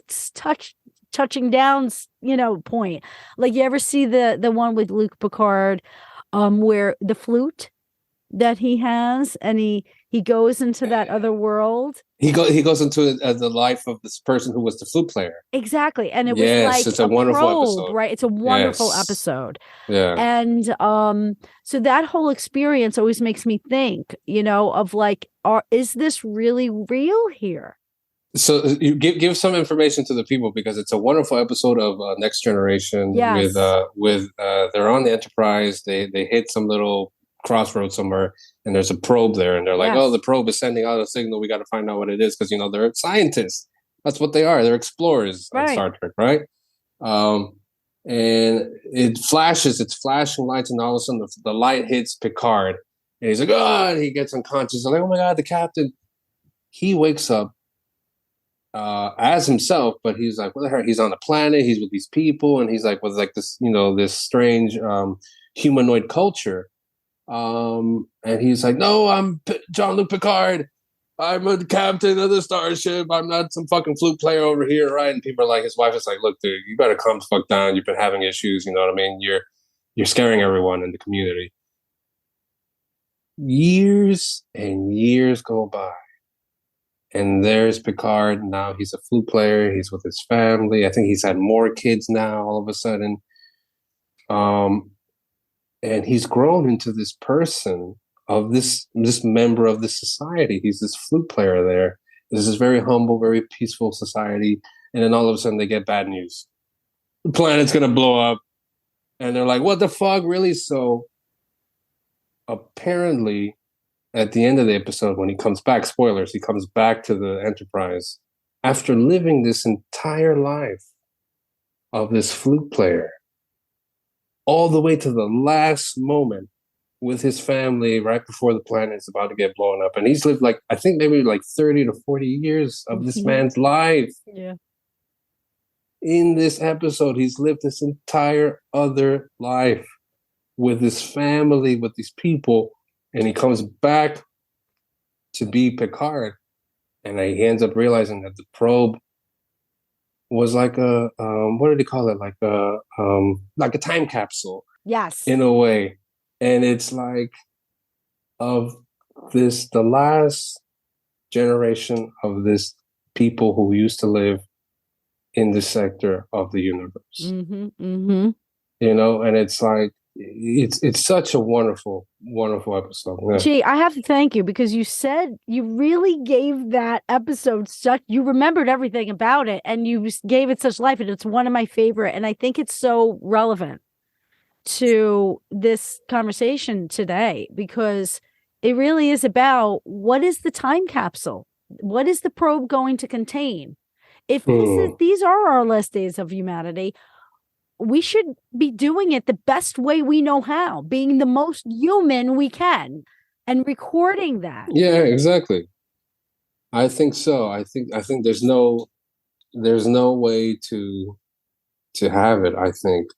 touching down, point. Like you ever see the one with Luke Picard, where the flute that he has, and he goes into that other world. He goes into the life of this person who was the flute player. Exactly. And it was like it's a wonderful episode. Right? It's a wonderful episode. Yeah. And so that whole experience always makes me think, of like, is this really real here? So you give some information to the people because it's a wonderful episode of Next Generation. Yes. with they're on the Enterprise. They hit some little crossroads somewhere, and there's a probe there, and they're like, "Oh, the probe is sending out a signal. We got to find out what it is," because they're scientists. That's what they are. They're explorers on Star Trek, right? And it flashes. It's flashing lights, and all of a sudden the light hits Picard, and he's like, "Oh!" And he gets unconscious. I'm like, "Oh my god, the captain!" He wakes up as himself, but he's like, "What the heck?" He's on the planet. He's with these people, and he's like with like this, this strange humanoid culture. And he's like, "No, I'm Jean-Luc Picard. I'm a captain of the starship. I'm not some fucking flute player over here, right?" And people are like, his wife is like, "Look, dude, you better calm the fuck down. You've been having issues. You know what I mean? You're scaring everyone in the community." Years and years go by, and there's Picard. Now he's a flute player. He's with his family. I think he's had more kids now. All of a sudden, and he's grown into this person of this member of this society. He's this flute player there. This is very humble, very peaceful society. And then all of a sudden they get bad news. The planet's going to blow up. And they're like, "What the fuck? Really?" So apparently at the end of the episode, when he comes back, spoilers, he comes back to the Enterprise after living this entire life of this flute player, all the way to the last moment with his family right before the planet is about to get blown up. And he's lived I think maybe 30 to 40 years of this man's life. Yeah. In this episode, he's lived this entire other life with his family, with these people, and he comes back to be Picard. And he ends up realizing that the probe was like a what did he call it? Like a time capsule. Yes. In a way. And it's like of the last generation of this people who used to live in the sector of the universe. Mm-hmm, mm-hmm. You know, and it's like it's such a wonderful, wonderful episode. Yeah. Gee, I have to thank you because you said you really gave that episode such, you remembered everything about it and you gave it such life, and it's one of my favorite. And I think it's so relevant to this conversation today because it really is about what is the time capsule? What is the probe going to contain? If these are our last days of humanity, we should be doing it the best way we know how, being the most human we can and recording that. Yeah, exactly. I think so. I think there's no way to have it, I think.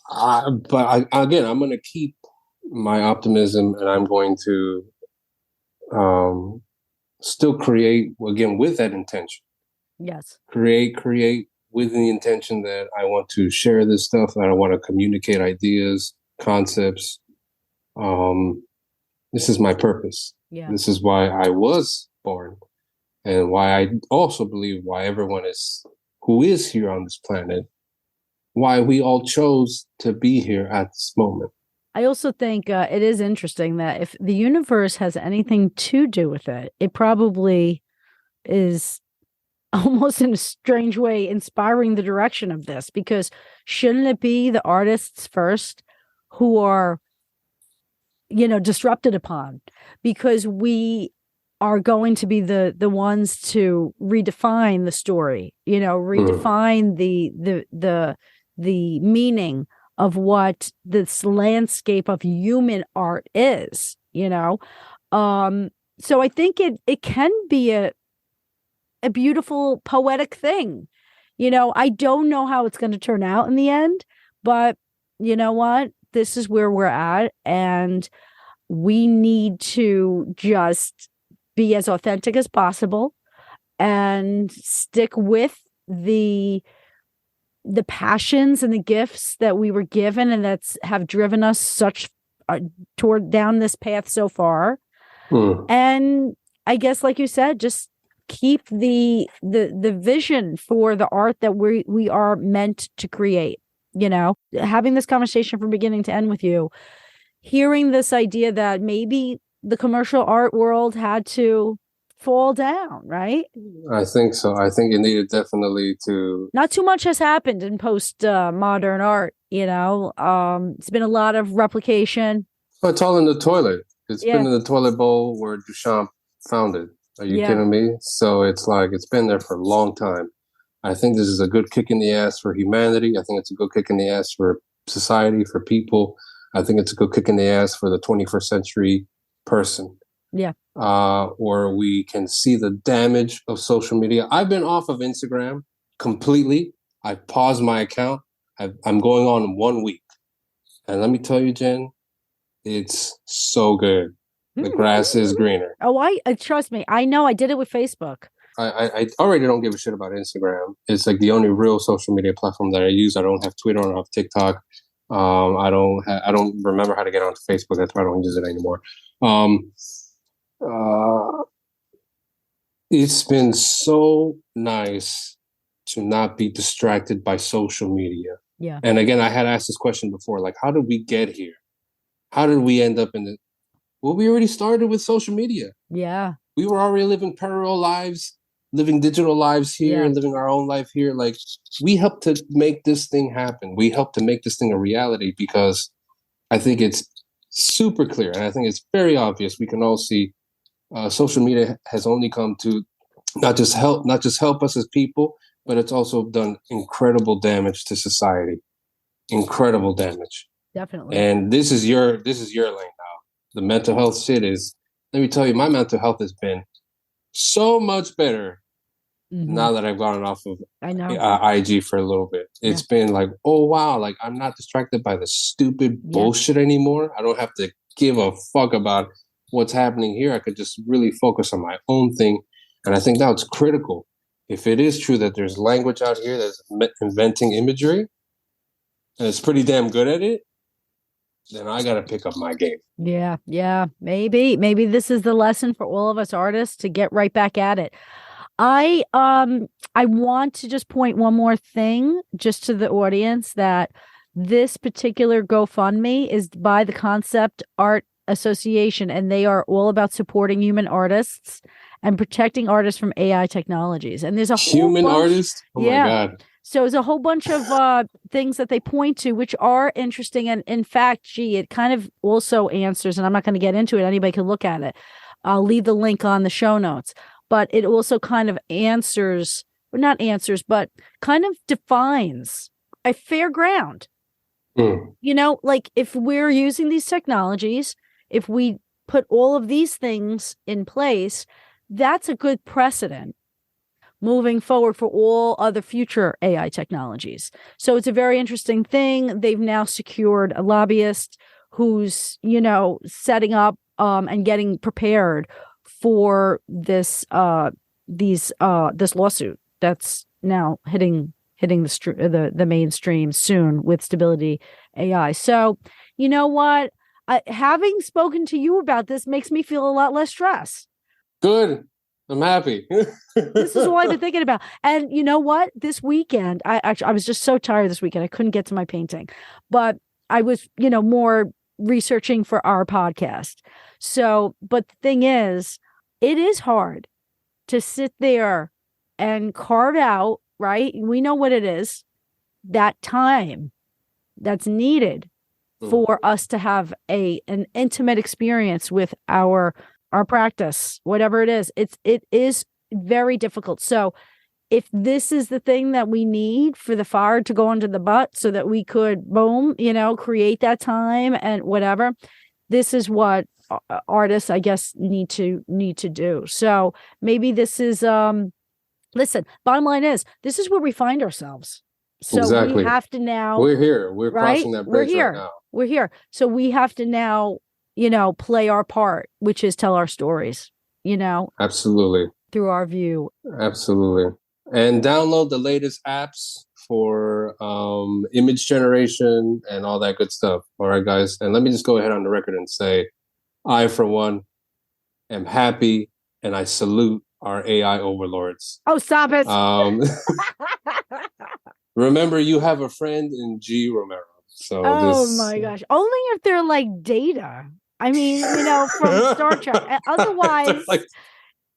But again, I'm going to keep my optimism, and I'm going to still create again with that intention. Yes. Create with the intention that I want to share this stuff, and I want to communicate ideas, concepts. This is my purpose. Yeah. This is why I was born, and why I also believe why everyone who is here on this planet, why we all chose to be here at this moment. I also think it is interesting that if the universe has anything to do with it, it probably is almost in a strange way inspiring the direction of this, because shouldn't it be the artists first who are, disrupted upon, because we are going to be the ones to redefine the story, redefine the meaning of what this landscape of human art is, so I think it can be a beautiful poetic thing. I don't know how it's going to turn out in the end, but you know what? This is where we're at, and we need to just be as authentic as possible and stick with the passions and the gifts that we were given and have driven us such toward down this path so far. And I guess, like you said, just keep the vision for the art that we are meant to create. Having this conversation from beginning to end with you, hearing this idea that maybe the commercial art world had to fall down, right? I think so. I think it needed definitely to. Not too much has happened in post modern art. It's been a lot of replication. But it's all in the toilet. It's been in the toilet bowl where Duchamp found it. Are you kidding me? So it's like it's been there for a long time. I think this is a good kick in the ass for humanity. I think it's a good kick in the ass for society, for people. I think it's a good kick in the ass for the 21st century person. Yeah. Or we can see the damage of social media. I've been off of Instagram completely. I paused my account. I'm going on 1 week. And let me tell you, Jen, it's so good. The grass is greener. Oh, I trust me. I know. I did it with Facebook. I already don't give a shit about Instagram. It's like the only real social media platform that I use. I don't have Twitter. I don't have TikTok. I don't remember how to get onto Facebook. That's why I don't use it anymore. It's been so nice to not be distracted by social media. Yeah. And again, I had asked this question before, like, how did we get here? How did we end up in the... Well, we already started with social media. Yeah. We were already living parallel lives, living digital lives here, and living our own life here. Like, we helped to make this thing happen. We helped to make this thing a reality, because I think it's super clear, and I think it's very obvious. We can all see social media has only come to not just help us as people, but it's also done incredible damage to society. Incredible damage. Definitely. And this is your lane now. The mental health shit is, let me tell you, my mental health has been so much better now that I've gotten off of IG for a little bit. It's been like, oh, wow, like I'm not distracted by the stupid bullshit anymore. I don't have to give a fuck about what's happening here. I could just really focus on my own thing. And I think that's critical. If it is true that there's language out here that's inventing imagery, and it's pretty damn good at it, then I got to pick up my game. Yeah. Maybe this is the lesson for all of us artists to get right back at it. I want to just point one more thing just to the audience, that this particular GoFundMe is by the Concept Art Association, and they are all about supporting human artists and protecting artists from AI technologies. And there's a human artist. Oh my God. So there's a whole bunch of things that they point to, which are interesting. And in fact, it kind of also answers, and I'm not going to get into it. Anybody can look at it. I'll leave the link on the show notes. But it also kind of answers, or not answers, but kind of defines a fair ground. You know, like if we're using these technologies, if we put all of these things in place, that's a good precedent moving forward for all other future AI technologies. So it's a very interesting thing. They've now secured a lobbyist who's, you know, setting up and getting prepared for this this lawsuit that's now hitting the mainstream soon with Stability AI. So, you know what? Having spoken to you about this makes me feel a lot less stressed. Good. I'm happy. This is what I've been thinking about. And you know what? This weekend, I was just so tired this weekend. I couldn't get to my painting, but I was, you know, more researching for our podcast. So, but the thing is, it is hard to sit there and carve out, right? We know what it is, that time that's needed for us to have an intimate experience with our practice, whatever it is. It is very difficult. So if this is the thing that we need for the fire to go under the butt so that we could, boom, you know, create that time and whatever, this is what artists, I guess, need to do. So maybe this is, listen, bottom line is, this is where we find ourselves. So exactly. We have to now. We're here. We're right? Crossing that bridge right now. We're here. So we have to now, you know, play our part, which is tell our stories, you know. Absolutely. Through our view. Absolutely. And download the latest apps for image generation and all that good stuff. All right, guys. And let me just go ahead on the record and say, I, for one, am happy and I salute our AI overlords. Oh, stop it. Remember, you have a friend in G.Romero. So my gosh. Only if they're like Data. I mean, you know, from Star Trek. Otherwise.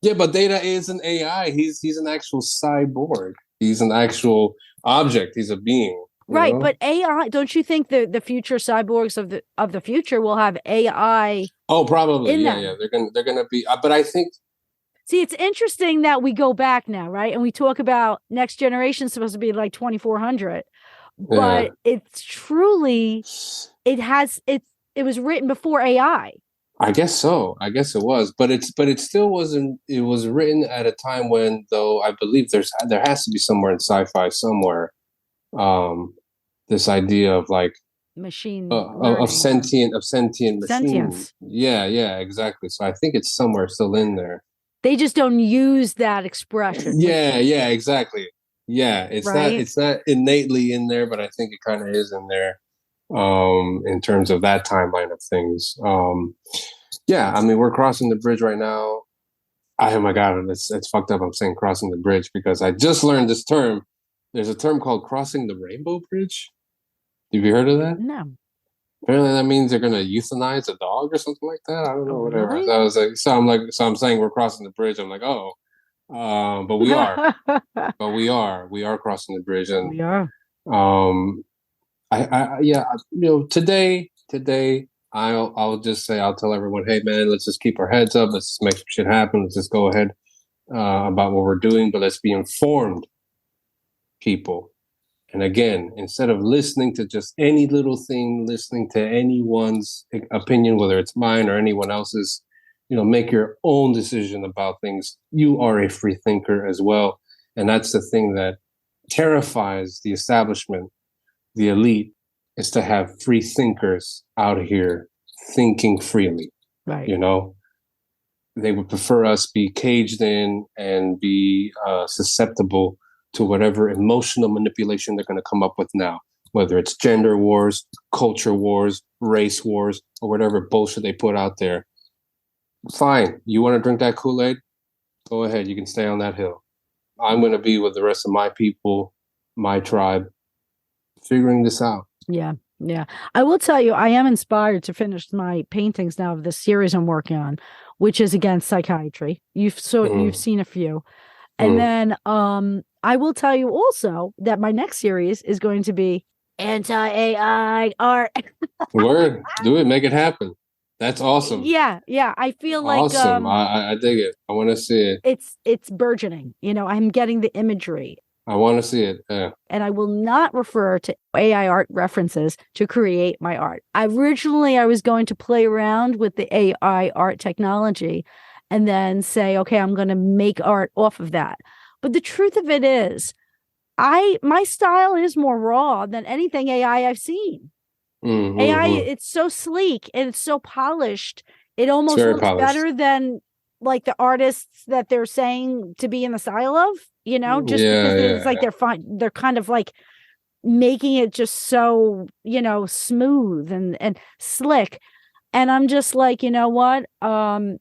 Yeah, but Data is an AI. He's an actual cyborg. He's an actual object. He's a being. Right, know? But AI, don't you think the future cyborgs of the future will have AI? Oh, probably. Yeah. They're gonna be. But I think. See, it's interesting that we go back now, right? And we talk about next generation supposed to be like 2400, but it's truly it was written before AI. I guess so. I guess it was, but it still wasn't. It was written at a time when, though, I believe there has to be somewhere in sci-fi somewhere. This idea of like machine of sentient machine. Sentience. Yeah, exactly. So I think it's somewhere still in there. They just don't use that expression. Yeah, exactly. Yeah, it's not innately in there, but I think it kind of is in there. In terms of that timeline of things. Yeah, I mean, we're crossing the bridge right now. Oh my God, it's fucked up. I'm saying crossing the bridge because I just learned this term. There's a term called crossing the rainbow bridge. Have you heard of that? No. Apparently that means they're gonna euthanize a dog or something like that. I don't know, whatever. Really? So I was like, so I'm saying we're crossing the bridge. I'm like, but we are, we are crossing the bridge, and we are. Today I'll just say, I'll tell everyone, hey man, let's just keep our heads up. Let's make some shit happen. Let's just go ahead about what we're doing, but let's be informed people. And again, instead of listening to just any little thing, listening to anyone's opinion, whether it's mine or anyone else's, make your own decision about things. You are a free thinker as well. And that's the thing that terrifies the establishment, the elite, is to have free thinkers out here thinking freely. Right. They would prefer us be caged in and be susceptible to whatever emotional manipulation they're going to come up with now. whether it's gender wars, culture wars, race wars, or whatever bullshit they put out there. Fine. You want to drink that Kool-Aid? Go ahead. You can stay on that hill. I'm going to be with the rest of my people, my tribe, figuring this out. Yeah. Yeah. I will tell you, I am inspired to finish my paintings now of the series I'm working on, which is against psychiatry. You've seen a few. And then I will tell you also that my next series is going to be anti-AI art. Word. Do it. Make it happen. That's awesome. Yeah. I feel awesome. like I dig it. I want to see it. It's burgeoning. I'm getting the imagery. I want to see it. Yeah. And I will not refer to AIart references to create my art. Originally, I was going to play around with the AIart technology and then say, okay, I'm going to make art off of that. But the truth of it is, my style is more raw than anything AI I've seen. AI, it's so sleek and it's so polished. It almost looks better than like the artists that they're saying to be in the style of, because it's like they're fine. They're kind of like making it just so, smooth and slick. And I'm just like, you know what? I'm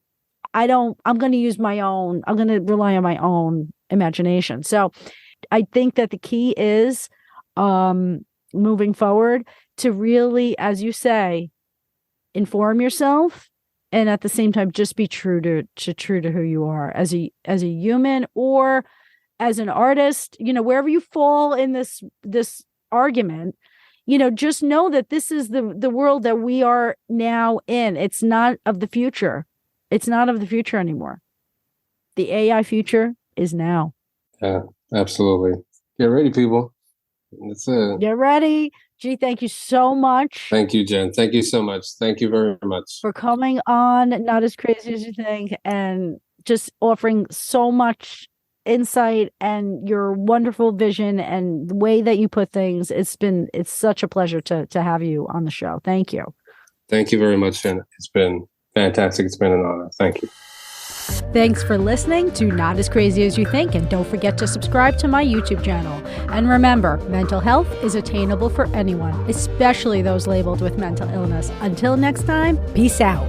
going to use my own, I'm going to rely on my own imagination. So I think that the key is moving forward to really, as you say, inform yourself. And at the same time, just be true to who you are as a human or as an artist. Wherever you fall in this argument, just know that this is the world that we are now in. It's not of the future. It's not of the future anymore. The AI future is now. Yeah, absolutely. Get ready, people. That's it. Get ready. G, thank you so much. Thank you, Jen. Thank you so much. Thank you very much for coming on Not As Crazy As You Think and just offering so much insight and your wonderful vision and the way that you put things. It's such a pleasure to have you on the show. Thank you. Thank you very much, Jen. It's been fantastic. It's been an honor. Thank you. Thanks for listening to Not As Crazy As You Think, and don't forget to subscribe to my YouTube channel. And remember, mental health is attainable for anyone, especially those labeled with mental illness. Until next time, peace out.